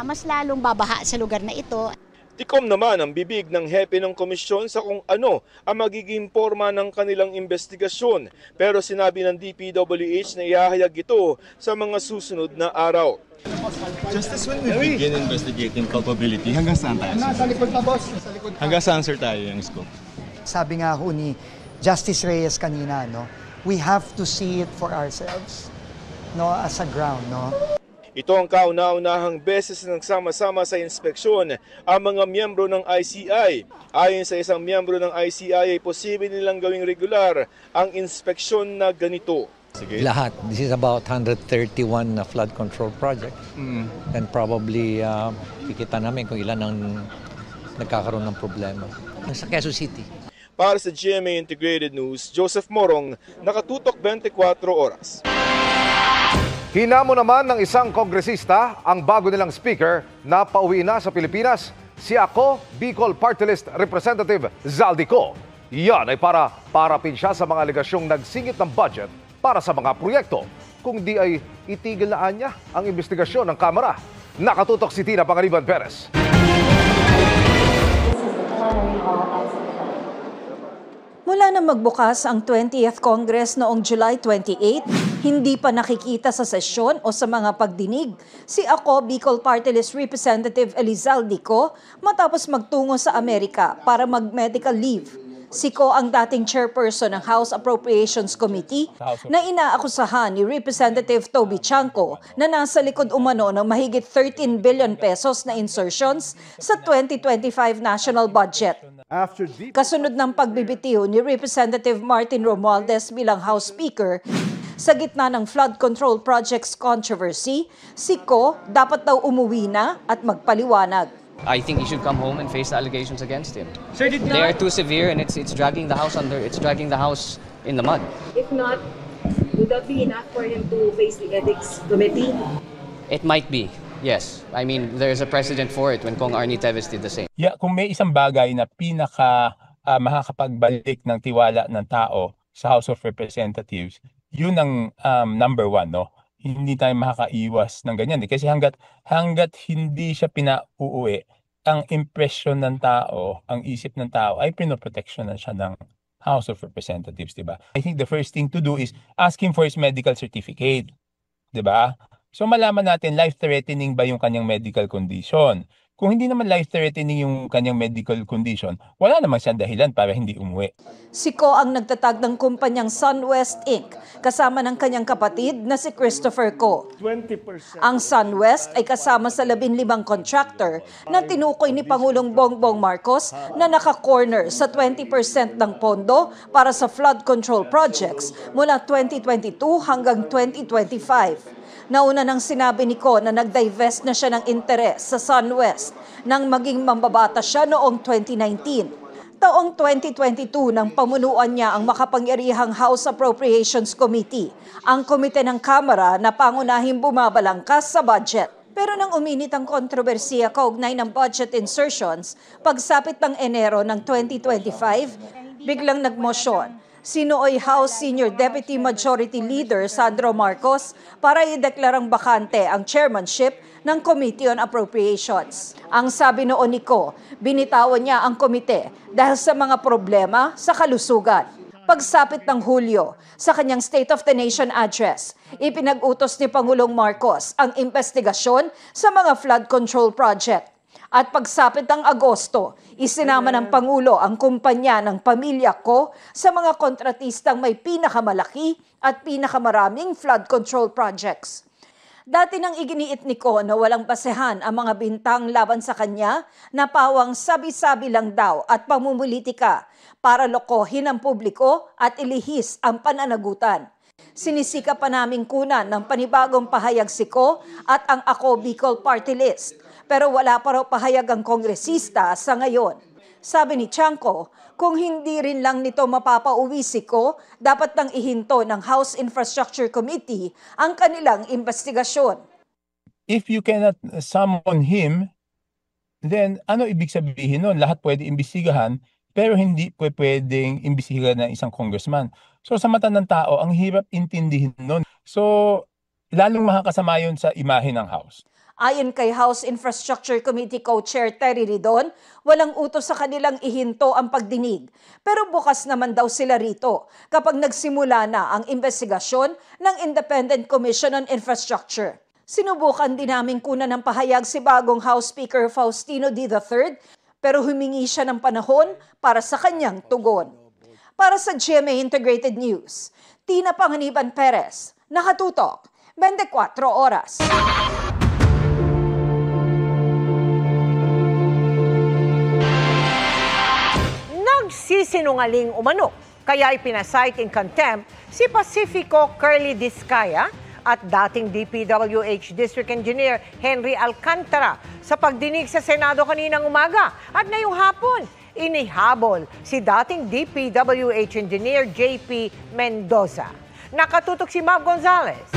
mas lalong babaha sa lugar na ito. Tikom naman ang bibig ng hepe ng komisyon sa kung ano ang magiging forma ng kanilang investigasyon. Pero sinabi ng DPWH na ihahayag ito sa mga susunod na araw. Justice, when we begin investigating culpability, hanggang saan tayo? Nasa likod pa, boss. Hanggang saan, sir, tayo yung scope? Sabi nga ho ni Justice Reyes kanina, no, we have to see it for ourselves, no, as a ground, no. Ito ang kauna-unahang beses na nagsama-sama sa inspeksyon ang mga miyembro ng ICI. Ayon sa isang miyembro ng ICI ay posible nilang gawing regular ang inspeksyon na ganito. Sige. Lahat. This is about 131 flood control project. And probably kikita namin kung ilan ang nagkakaroon ng problema. Sa Quezon City. Para sa GMA Integrated News, Joseph Morong, nakatutok 24 oras. Hinamo naman ng isang kongresista ang bago nilang speaker na pauwi na sa Pilipinas, si Ako Bicol Party List Representative Zaldico. Yan ay para parapin siya sa mga alegasyong nagsingit ng budget para sa mga proyekto. Kung di ay itigil na niya ang investigasyon ng Kamara. Nakatutok si Tina Pangaliban Perez. Mula na magbukas ang 20th Congress noong July 28, hindi pa nakikita sa sesyon o sa mga pagdinig si Ako Bicol Party List Representative Elizaldico matapos magtungo sa Amerika para mag-medical leave. Si Ko ang dating chairperson ng House Appropriations Committee na inaakusahan ni Representative Toby Chanco na nasa likod umano ng mahigit 13 billion pesos na insertions sa 2025 national budget. Kasunod ng pagbibitiw ni Representative Martin Romualdez bilang House Speaker, sa gitna ng flood control projects controversy, si Ko dapat daw umuwi na at magpaliwanag. I think he should come home and face the allegations against him. Sir, they are too severe and it's dragging the house in the mud. If not, would that be enough for him to face the ethics committee? It might be. Yes. I mean, there's a precedent for it when Kong Arnie Teves did the same. Yeah, kung may isang bagay na makakapagbalik ng tiwala ng tao sa House of Representatives, yun ang number one, no? Hindi tayo makakaiwas ng ganyan. Kasi hanggat hindi siya pinauuwi, ang impression ng tao, ang isip ng tao ay pinoproteksyonan siya ng House of Representatives, di ba? I think the first thing to do is ask him for his medical certificate, di ba? So malaman natin life-threatening ba yung kanyang medical condition. Kung hindi naman life-threatening yung kanyang medical condition, wala naman siyang dahilan para hindi umuwi. Si Ko ang nagtatag ng kumpanyang SunWest Inc. kasama ng kanyang kapatid na si Christopher Ko. 20%. Ang SunWest ay kasama sa 15 contractor na tinukoy ni Pangulong Bongbong Marcos na naka-corner sa 20% ng pondo para sa flood control projects mula 2022 hanggang 2025. Nauna nang sinabi ni Ko na nag-divest na siya ng interes sa SunWest nang maging mambabata siya noong 2019. Taong 2022 nang pamunuan niya ang makapangyarihang House Appropriations Committee, ang komite ng Kamara na pangunahing bumabalangkas sa budget. Pero nang uminit ang kontrobersiya kaugnay ng budget insertions, pagsapit ng Enero ng 2025, biglang nagmosyon si nooy House Senior Deputy Majority Leader Sandro Marcos para ideklarang bakante ang chairmanship ng Committee on Appropriations. Ang sabi noon ni Ko, binitawan niya ang komite dahil sa mga problema sa kalusugan. Pagsapit ng Hulyo, sa kanyang State of the Nation address, ipinag-utos ni Pangulong Marcos ang investigasyon sa mga flood control project. At pagsapit ng Agosto, isinama ng Pangulo ang kumpanya ng pamilya Ko sa mga kontratistang may pinakamalaki at pinakamaraming flood control projects. Dati nang iginiit ni Ko na walang basehan ang mga bintang laban sa kanya na pawang sabi-sabi lang daw at pamumulitika para lokohin ang publiko at ilihis ang pananagutan. Sinisika pa naming kunan ng panibagong pahayag si Ko at ang Ako Bicol Party List, pero wala pa raw pahayag ang kongresista sa ngayon. Sabi ni Chanco, kung hindi rin lang nito mapapauwi si Ko, dapat nang ihinto ng House Infrastructure Committee ang kanilang investigasyon. If you cannot summon him, then ano ibig sabihin nun? Lahat pwede imbestigahan, pero hindi pwedeng imbestigahan ng isang congressman. So sa mata ng tao, ang hirap intindihin nun. So lalong makakasama yun sa imahe ng House. Ayon kay House Infrastructure Committee Co-Chair Terry Ridon, walang utos sa kanilang ihinto ang pagdinig. Pero bukas naman daw sila rito kapag nagsimula na ang investigasyon ng Independent Commission on Infrastructure. Sinubukan din namin kunan ng pahayag si bagong House Speaker Faustino D. III, pero humingi siya ng panahon para sa kanyang tugon. Para sa GMA Integrated News, Tina Panganiban Perez, nakatutok, 24 oras. Nagsisinungaling umano, kaya ipinasight in contempt si Pacifico Curly Discaya at dating DPWH District Engineer Henry Alcantara sa pagdinig sa Senado kaninang umaga at ngayong hapon. Inihabol si dating DPWH Engineer JP Mendoza. Nakatutok si Mab Gonzalez.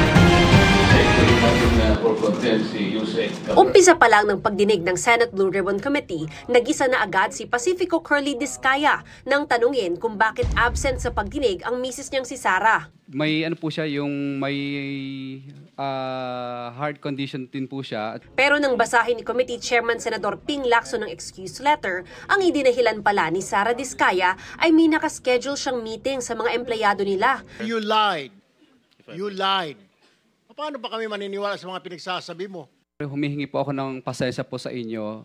Umpisa pa lang ng pagdinig ng Senate Blue Ribbon Committee, nag-isa na agad si Pacifico Curly Discaya nang tanungin kung bakit absent sa pagdinig ang misis niyang si Sara. May ano po siya, yung may heart condition din po siya. Pero nang basahin ni Committee Chairman Senador Ping Lacson ng excuse letter, ang idinahilan pala ni Sara Discaya ay may nakaschedule siyang meeting sa mga empleyado nila. You lied. You lied. Paano ba kami maniniwala sa mga pinagsasabi mo? Humihingi po ako ng pasensya po sa inyo.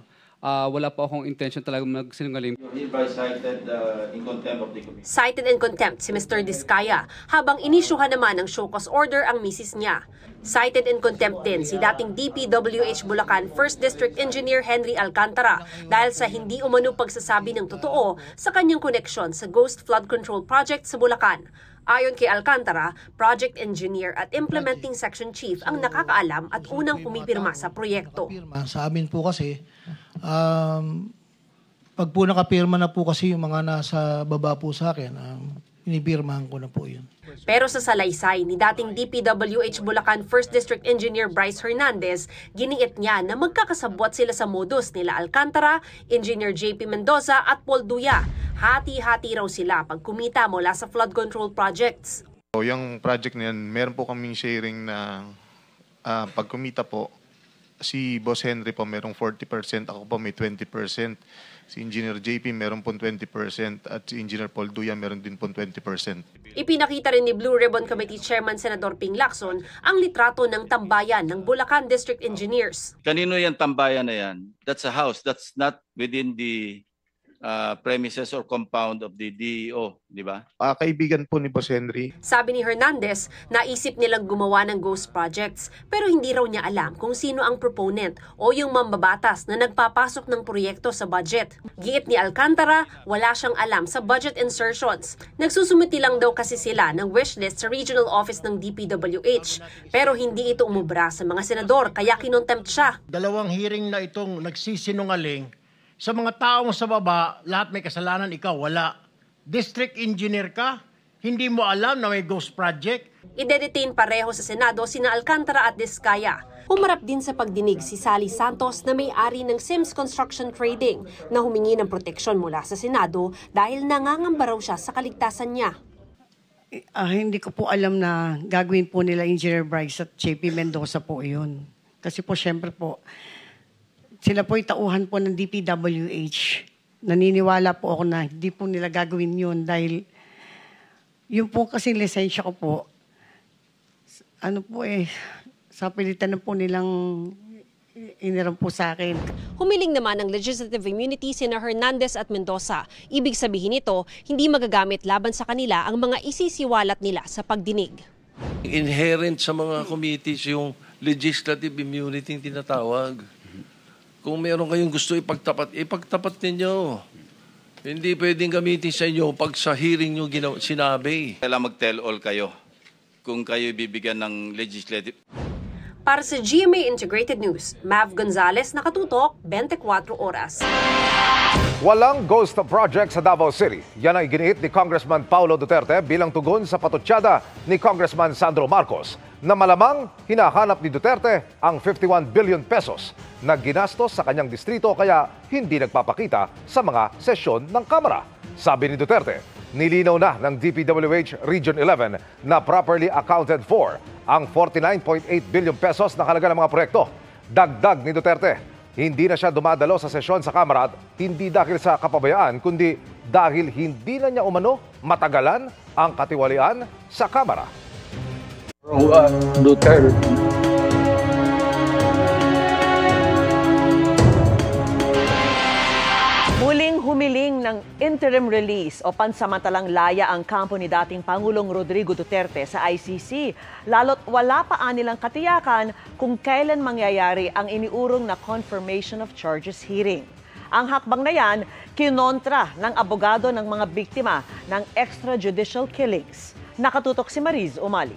Wala po akong intention talaga magsinungaling. Cited in contempt si Mr. Discaya habang inisyuhan naman ng show cause order ang misis niya. Cited in contempt din si dating DPWH Bulacan 1st District Engineer Henry Alcantara dahil sa hindi umano pagsasabi ng totoo sa kanyang koneksyon sa Ghost Flood Control Project sa Bulacan. Ayon kay Alcantara, project engineer at implementing section chief ang nakakaalam at unang pumipirma sa proyekto. Sa amin po kasi, pag po nakapirma na po kasi yung mga nasa baba po sa akin, pinipirmahan ko na po yun. Pero sa salaysay ni dating DPWH Bulacan 1st District Engineer Bryce Hernandez, giniit niya na magkakasabwat sila sa modus nila Alcantara, Engineer JP Mendoza at Paul Duya. Hati-hati raw sila pag kumita mula sa flood control projects. Yung project na yan, meron po kaming sharing na pag kumita po, si Boss Henry po merong 40%, ako po may 20%. Si Engineer JP meron po 20% at si Engineer Paul Duya meron din po 20%. Ipinakita rin ni Blue Ribbon Committee Chairman Senador Ping Lacson ang litrato ng tambayan ng Bulacan District Engineers. Kanino yan tambayan na yan? That's a house. That's not within the premises or compound of the DEO, di ba? Kaibigan po ni Boss Henry. Sabi ni Hernandez, naisip nilang gumawa ng ghost projects pero hindi raw niya alam kung sino ang proponent o yung mambabatas na nagpapasok ng proyekto sa budget. Giit ni Alcantara, wala siyang alam sa budget insertions. Nagsusumiti lang daw kasi sila ng wishlist sa regional office ng DPWH pero hindi ito umubra sa mga senador kaya kinontempt siya. Dalawang hearing na itong nagsisinungaling, Sa mga taong sa baba, lahat may kasalanan, ikaw wala. District engineer ka, hindi mo alam na may ghost project. Ide-detain pareho sa Senado sina Alcantara at Diskaya. Humarap din sa pagdinig si Sally Santos na may-ari ng Sims Construction Trading na humingi ng proteksyon mula sa Senado dahil nangangamba raw siya sa kaligtasan niya. Hindi ko po alam na gagawin po nila Engineer Bryce at JP Mendoza po yun. Kasi po syempre po, sila po yung tauhan po ng DPWH. Naniniwala po ako na hindi po nila gagawin yun dahil yung po kasi lisensya ko po, sa pilitan na po nilang iniram po sa akin. Humiling naman ng legislative immunity sina Hernandez at Mendoza. Ibig sabihin nito, hindi magagamit laban sa kanila ang mga isisiwalat nila sa pagdinig. Inherent sa mga committees yung legislative immunity yung tinatawag. Kung meron kayong gusto ipagtapat ninyo. Hindi pwedeng gamitin sa inyo pag sa hearing nyo sinabi. Kailangan mag-tell all kayo kung kayo bibigyan ng legislative. Para sa GMA Integrated News, Mav Gonzalez, nakatutok, 24 oras. Walang ghost project sa Davao City. Yan ay giniit ni Congressman Paulo Duterte bilang tugon sa patutsada ni Congressman Sandro Marcos na malamang hinahanap ni Duterte ang 51 billion pesos na ginastos sa kanyang distrito kaya hindi nagpapakita sa mga sesyon ng Kamara. Sabi ni Duterte, nilinaw na ng DPWH Region 11 na properly accounted for ang 49.8 billion pesos na halaga ng mga proyekto. Dagdag ni Duterte, hindi na siya dumadalo sa sesyon sa Kamara at hindi dahil sa kapabayaan kundi dahil hindi na niya umano matagalan ang katiwalian sa Kamara. Duterte. Muling humiling ng interim release o pansamantalang laya ang kampo ni dating Pangulong Rodrigo Duterte sa ICC, lalo't wala pa anilang katiyakan kung kailan mangyayari ang iniurong na confirmation of charges hearing. Ang hakbang na yan, kinontra ng abogado ng mga biktima ng extrajudicial killings. Nakatutok si Mariz Umali.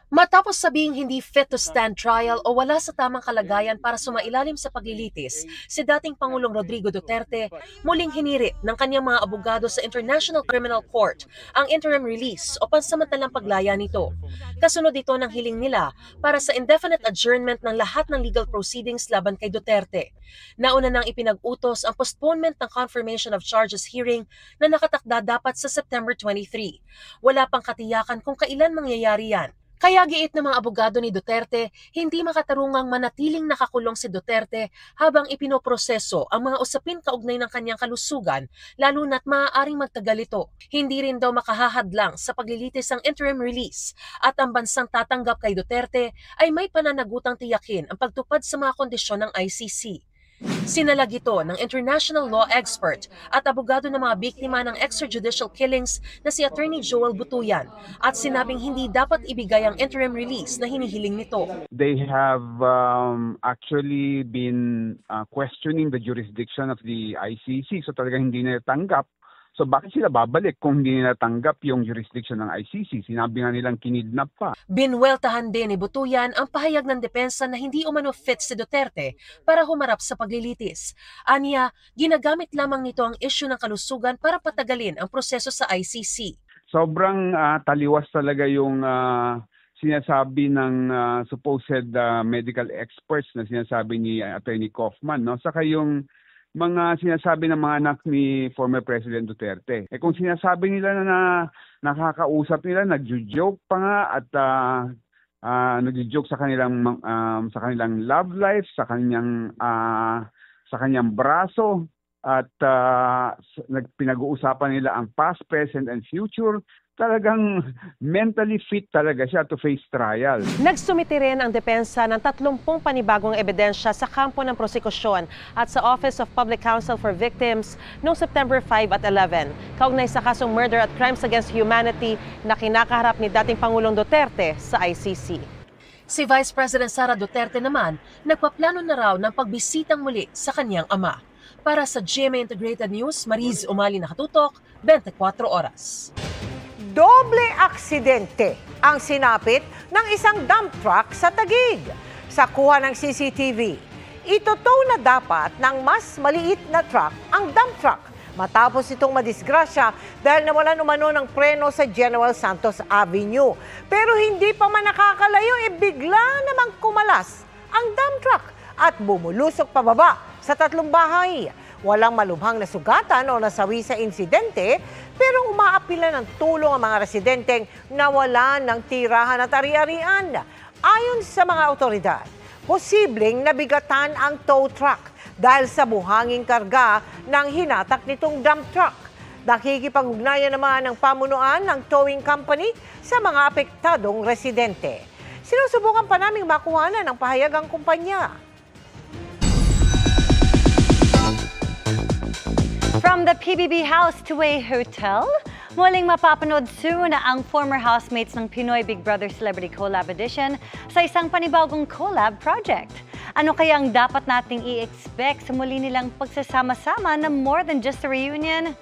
Matapos sabihing hindi fit to stand trial o wala sa tamang kalagayan para sumailalim sa paglilitis, si dating Pangulong Rodrigo Duterte muling hiniri ng kanyang mga abogado sa International Criminal Court ang interim release o pansamantalang paglaya nito. Kasunod ito ng hiling nila para sa indefinite adjournment ng lahat ng legal proceedings laban kay Duterte. Nauna nang ipinag-utos ang postponement ng confirmation of charges hearing na nakatakda dapat sa September 23. Wala pang katiyakan kung kailan mangyayari yan. Kaya giit ng mga abogado ni Duterte, hindi makatarungang manatiling nakakulong si Duterte habang ipinoproseso ang mga usapin kaugnay ng kanyang kalusugan, lalo na't maaaring magtagal ito. Hindi rin daw makahahadlang sa paglilitis ang interim release at ang bansang tatanggap kay Duterte ay may pananagutang tiyakin ang pagtupad sa mga kondisyon ng ICC. Sinalag ito ng international law expert at abogado ng mga biktima ng extrajudicial killings na si Attorney Joel Butuyan at sinabing hindi dapat ibigay ang interim release na hinihiling nito. They have actually been questioning the jurisdiction of the ICC, so talaga hindi nila tanggap. So bakit sila babalik kung hindi nila tanggap yung jurisdiction ng ICC? Sinabi nga nilang kinidnap pa. Binweltahan din ni Butuyan ang pahayag ng depensa na hindi umano fit si Duterte para humarap sa paglilitis. Aniya, ginagamit lamang nito ang issue ng kalusugan para patagalin ang proseso sa ICC. Sobrang taliwas talaga yung sinasabi ng supposed medical experts na sinasabi ni Attorney Kaufman, no? Saka yung mga sinasabi ng mga anak ni former President Duterte. Kung sinasabi nila na nakakausap nila, nagjo-joke pa nga at nagjo-joke sa kanilang love life, sa kanyang braso at pinag-uusapan nila ang past, present and future. Talagang mentally fit talaga siya to face trial. Nagsumiti rin ang depensa ng 30 panibagong ebidensya sa kampo ng prosekusyon at sa Office of Public Counsel for Victims noong September 5 at 11, kaugnay sa kasong murder at crimes against humanity na kinakaharap ni dating Pangulong Duterte sa ICC. Si Vice President Sara Duterte naman, nagpaplano na raw ng pagbisitang muli sa kanyang ama. Para sa GMA Integrated News, Mariz Umali, nakatutok, 24 oras. Doble aksidente ang sinapit ng isang dump truck sa Taguig. Sa kuha ng CCTV, itotow na dapat ng mas maliit na truck ang dump truck matapos itong madisgrasya dahil nawalan umano ng preno sa General Santos Avenue. Pero hindi pa man nakakalayo, bigla namang kumalas ang dump truck at bumulusok pababa sa 3 bahay. Walang malubhang nasugatan o nasawi sa insidente, pero umaapila ng tulong ang mga residenteng nawalan ng tirahan at ari-arian. Ayon sa mga otoridad, posibleng nabigatan ang tow truck dahil sa buhanging karga ng hinatak nitong dump truck. Nakikipag-ugnayan naman ng pamunuan ng towing company sa mga apektadong residente. Sinusubukan pa naming makuhanan ang pahayag ang kumpanya. From the PBB house to a hotel, muling mapapanood soon ang former housemates ng Pinoy Big Brother Celebrity Collab Edition sa isang panibagong collab project. Ano kaya ang dapat nating i-expect sa muli nilang pagsasama-sama na more than just a reunion?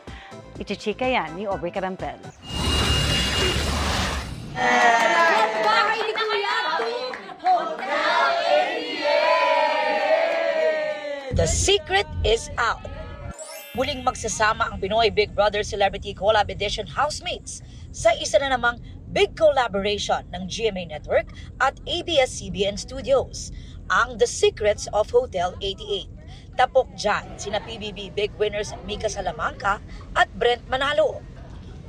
Ichichika yan ni Aubrey Carampel. The secret is out. Muling magsasama ang Pinoy Big Brother Celebrity Collab Edition housemates sa isa na namang big collaboration ng GMA Network at ABS-CBN Studios, ang The Secrets of Hotel 88. Tapok dyan sina PBB big winners Mika Salamanca at Brent Manalo,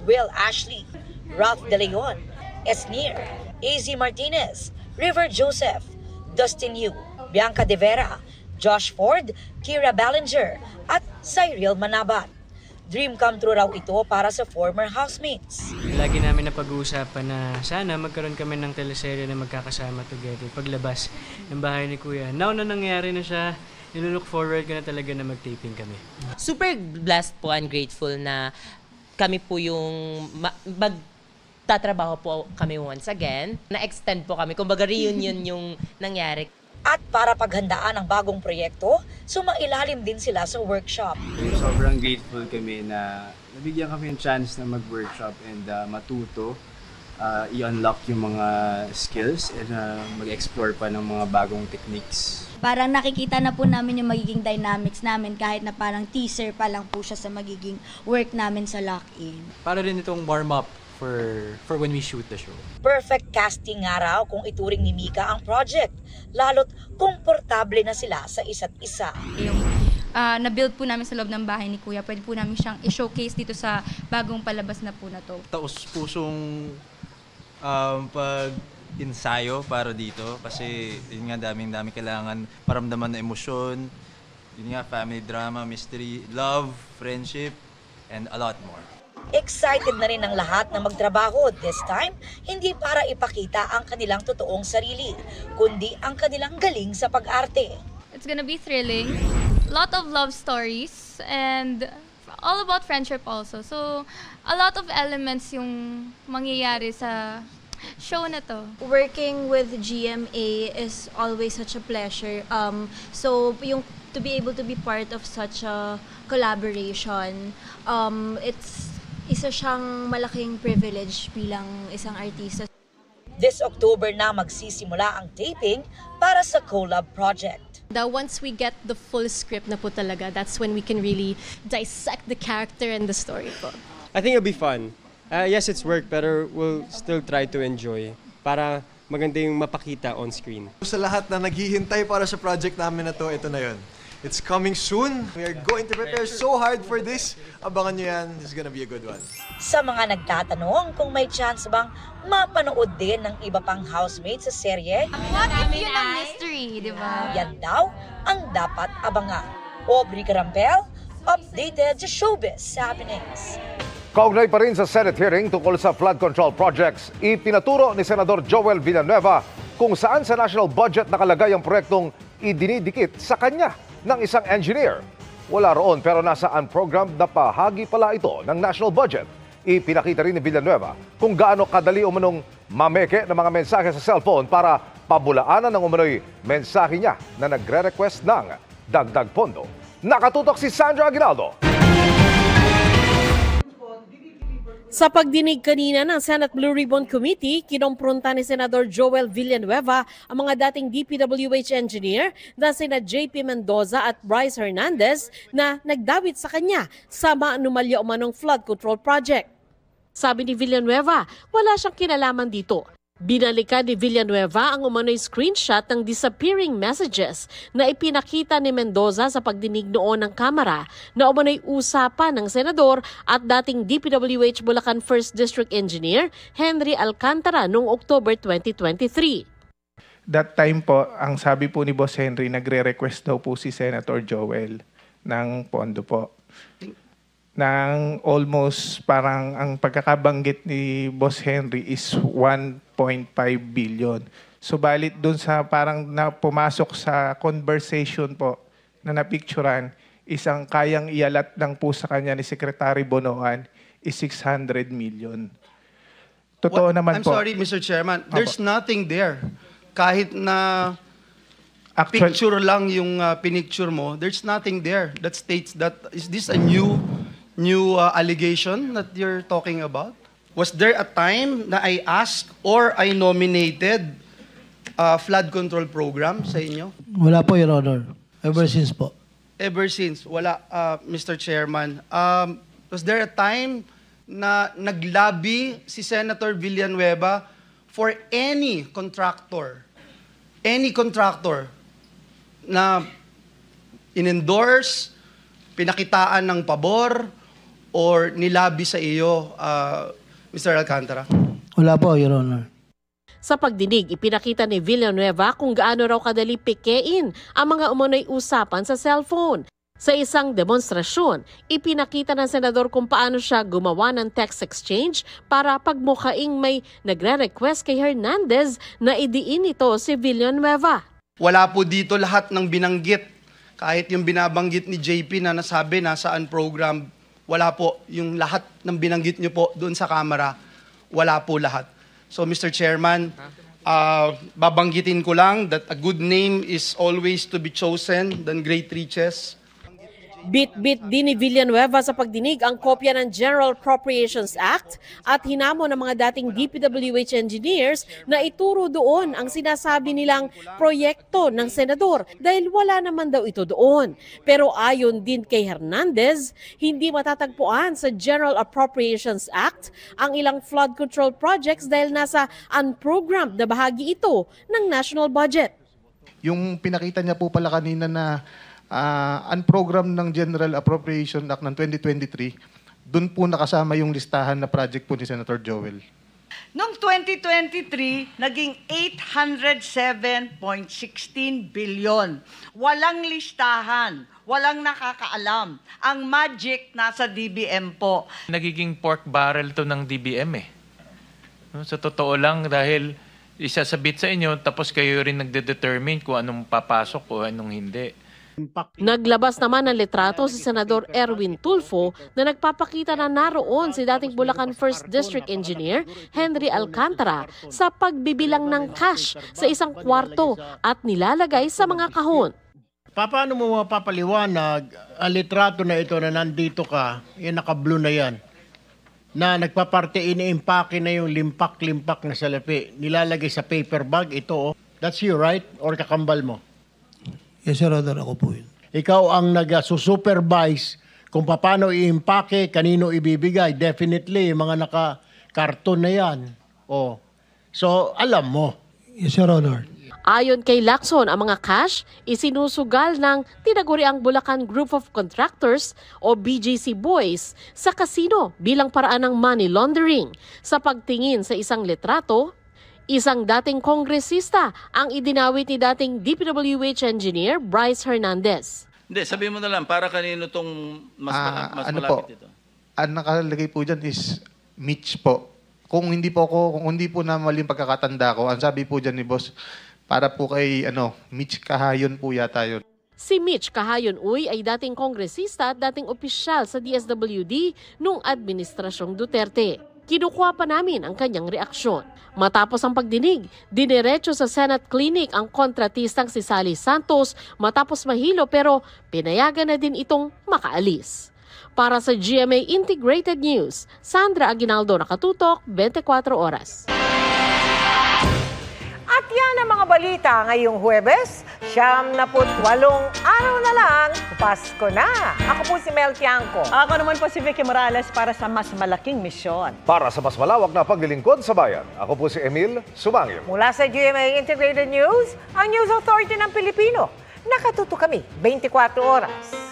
Will Ashley, Ralph De Leon, Esnir, AZ Martinez, River Joseph, Dustin Yu, Bianca De Vera, Josh Ford, Kira Ballinger, at Cyril Manabat. Dream come true raw ito para sa former housemates. Lagi namin napag-uusapan na sana magkaroon kami ng teleserye na magkakasama together paglabas ng bahay ni Kuya. Now na nangyari na siya, nilook forward ko na talaga na mag-taping kami. Super blessed po and grateful na kami po yung magtatrabaho po kami once again. Na-extend po kami, kumbaga reunion yung nangyari. At para paghandaan ang bagong proyekto, sumailalim din sila sa workshop. Sobrang grateful kami na nabigyan kami ng chance na mag-workshop and matuto, i-unlock yung mga skills and mag-explore pa ng mga bagong techniques. Parang nakikita na po namin yung magiging dynamics namin kahit na parang teaser pa lang po siya sa magiging work namin sa lock-in. Para rin itong warm-up for when we shoot the show. Perfect casting nga raw kung ituring ni Mika ang project, lalo't komportable na sila sa isa't isa. Yung na-build po namin sa loob ng bahay ni Kuya, pwede po namin siyang i-showcase dito sa bagong palabas na po na to. Taos-pusong pag-ensayo para dito kasi yun nga daming kailangan maramdaman na emosyon, yun nga family drama, mystery, love, friendship, and a lot more. Excited na rin ang lahat na magtrabaho this time, hindi para ipakita ang kanilang totoong sarili, kundi ang kanilang galing sa pag-arte. It's gonna be thrilling, lot of love stories, and all about friendship also. So, a lot of elements yung mangyayari sa show na to. Working with GMA is always such a pleasure. So, to be able to be part of such a collaboration, it's isa siyang malaking privilege bilang isang artista. This October na magsisimula ang taping para sa collab project. Once we get the full script na po talaga, that's when we can really dissect the character and the story po. I think it'll be fun. Yes, it's work, pero we'll still try to enjoy para maganda yung mapakita on screen. Sa lahat na naghihintay para sa project namin na to, ito na yun. It's coming soon. We are going to prepare so hard for this. Abangan nyo yan. This is gonna be a good one. Sa mga nagtatanong kung may chance bang mapanood din ng iba pang housemates sa serye, what if yun ang mystery, di ba? Yan daw ang dapat abangan. Aubrey Carampel, updated sa showbiz happenings. Kaugnay pa rin sa Senate hearing tungkol sa flood control projects, ipinaturo ni Senador Joel Villanueva kung saan sa national budget nakalagay ang proyektong idinidikit sa kanya ng isang engineer. Wala roon pero nasa unprogrammed na pahagi pala ito ng national budget. Ipinakita rin ni Villanueva kung gaano kadali umanong mameke ng mga mensahe sa cellphone para pabulaanan ng umano'y mensahe niya na nagre-request ng dagdag pondo. Nakatutok si Sandra Aguinaldo. Sa pagdinig kanina ng Senate Blue Ribbon Committee, kinompronta ni Senador Joel Villanueva ang mga dating DPWH engineer na sina JP Mendoza at Bryce Hernandez na nagdawit sa kanya sa maanumalya umanong flood control project. Sabi ni Villanueva, wala siyang kinalaman dito. Binalikan ni Villanueva ang umano'y screenshot ng disappearing messages na ipinakita ni Mendoza sa pagdinig noon ng Kamara na umano'y usapan ng senador at dating DPWH Bulacan 1st District Engineer Henry Alcantara noong October 2023. That time po, ang sabi po ni Boss Henry, nagre-request daw po si Senator Joel ng pondo po. Nang almost parang ang pagkakabanggit ni Boss Henry is 1.5 billion. So balit dun sa parang pumasok sa conversation po na napicturan, isang kayang ialat lang po sa kanya ni Secretary Bonoan is 600 million. Totoo naman po. I'm sorry, Mr. Chairman. There's nothing there. Kahit na picture lang yung pinicture mo, there's nothing there that states that, is this a new allegation that you're talking about? Was there a time na I asked or I nominated a flood control program sa inyo? Wala po, Your Honor. Ever since po. Ever since? Wala, Mr. Chairman. Was there a time na naglabi si Senator Villanueva for any contractor na in-endorse, pinakitaan ng pabor, or nilabi sa iyo, Mr. Alcantara? Wala po, Your Honor. Sa pagdinig, ipinakita ni Villanueva kung gaano raw kadali pikein ang mga umano'y usapan sa cellphone. Sa isang demonstrasyon, ipinakita ng senador kung paano siya gumawa ng text exchange para pagmukhaing may nagre-request kay Hernandez na idiin ito si Villanueva. Wala po dito lahat ng binanggit. Kahit yung binabanggit ni JP na nasabi nasaan program, wala po. Yung lahat ng binanggit niyo po doon sa Kamara, wala po lahat. So Mr. Chairman, babanggitin ko lang that a good name is always to be chosen than great riches. Bit-bit din ni Villanueva sa pagdinig ang kopya ng General Appropriations Act at hinamon ng mga dating DPWH engineers na ituro doon ang sinasabi nilang proyekto ng senador dahil wala naman daw ito doon. Pero ayon din kay Hernandez, hindi matatagpuan sa General Appropriations Act ang ilang flood control projects dahil nasa unprogrammed na bahagi ito ng national budget. Yung pinakita niya po pala kanina na unprogrammed ng General Appropriation Act ng 2023, doon po nakasama yung listahan na project po ni Senator Joel. Noong 2023, naging 807.16 billion. Walang listahan, walang nakakaalam. Ang magic nasa DBM po. Nagiging pork barrel to ng DBM eh. Sa totoo lang dahil isasabit sa inyo tapos kayo rin nagde-determine kung anong papasok o anong hindi. Naglabas naman ng litrato si Senador Erwin Tulfo na nagpapakita na naroon si dating Bulacan 1st District Engineer Henry Alcantara sa pagbibilang ng cash sa isang kwarto at nilalagay sa mga kahon. Paano mo mapapaliwanag ang litrato na ito na nandito ka, yung naka-blue na yan, na nagpaparte, ini-impake na yung limpak-limpak na salapi, nilalagay sa paper bag, ito, that's you, right? Or kakambal mo? Yes, Sir Honor, ako po yun. Ikaw ang nag-supervise kung paano i-impake, kanino ibibigay. Definitely, mga naka-karton na yan. Oh. So, alam mo. Yes, Sir Honor. Ayon kay Lacson, ang mga cash isinusugal ng tinaguriang Bulacan Group of Contractors o BGC Boys sa kasino bilang paraan ng money laundering. Sa pagtingin sa isang litrato, isang dating kongresista ang idinawit ni dating DPWH engineer Bryce Hernandez. Hindi, sabihin mo na lang, para kanino itong mas ano malapit po, ito? Ang nakalagay po dyan is Mitch po. Kung hindi po na maling pagkakatanda ko, ang sabi po dyan ni boss, para po kay Mitch Kahayon po yata yun. Si Mitch Kahayon Uy ay dating kongresista at dating opisyal sa DSWD noong Administrasyong Duterte. Kinukuha pa namin ang kanyang reaksyon. Matapos ang pagdinig, diniretso sa Senate Clinic ang kontratistang si Sally Santos matapos mahilo pero pinayagan na din itong makaalis. Para sa GMA Integrated News, Sandra Aguinaldo, nakatutok, 24 oras. At yan ang mga balita ngayong Huwebes, 78 araw na lang, Pasko na. Ako po si Mel Tiangco. Ako naman po si Vicky Morales para sa mas malaking misyon. Para sa mas malawak na paglilingkod sa bayan, ako po si Emil Sumangyo. Mula sa GMA Integrated News, ang News Authority ng Pilipino. Nakatuto kami 24 oras.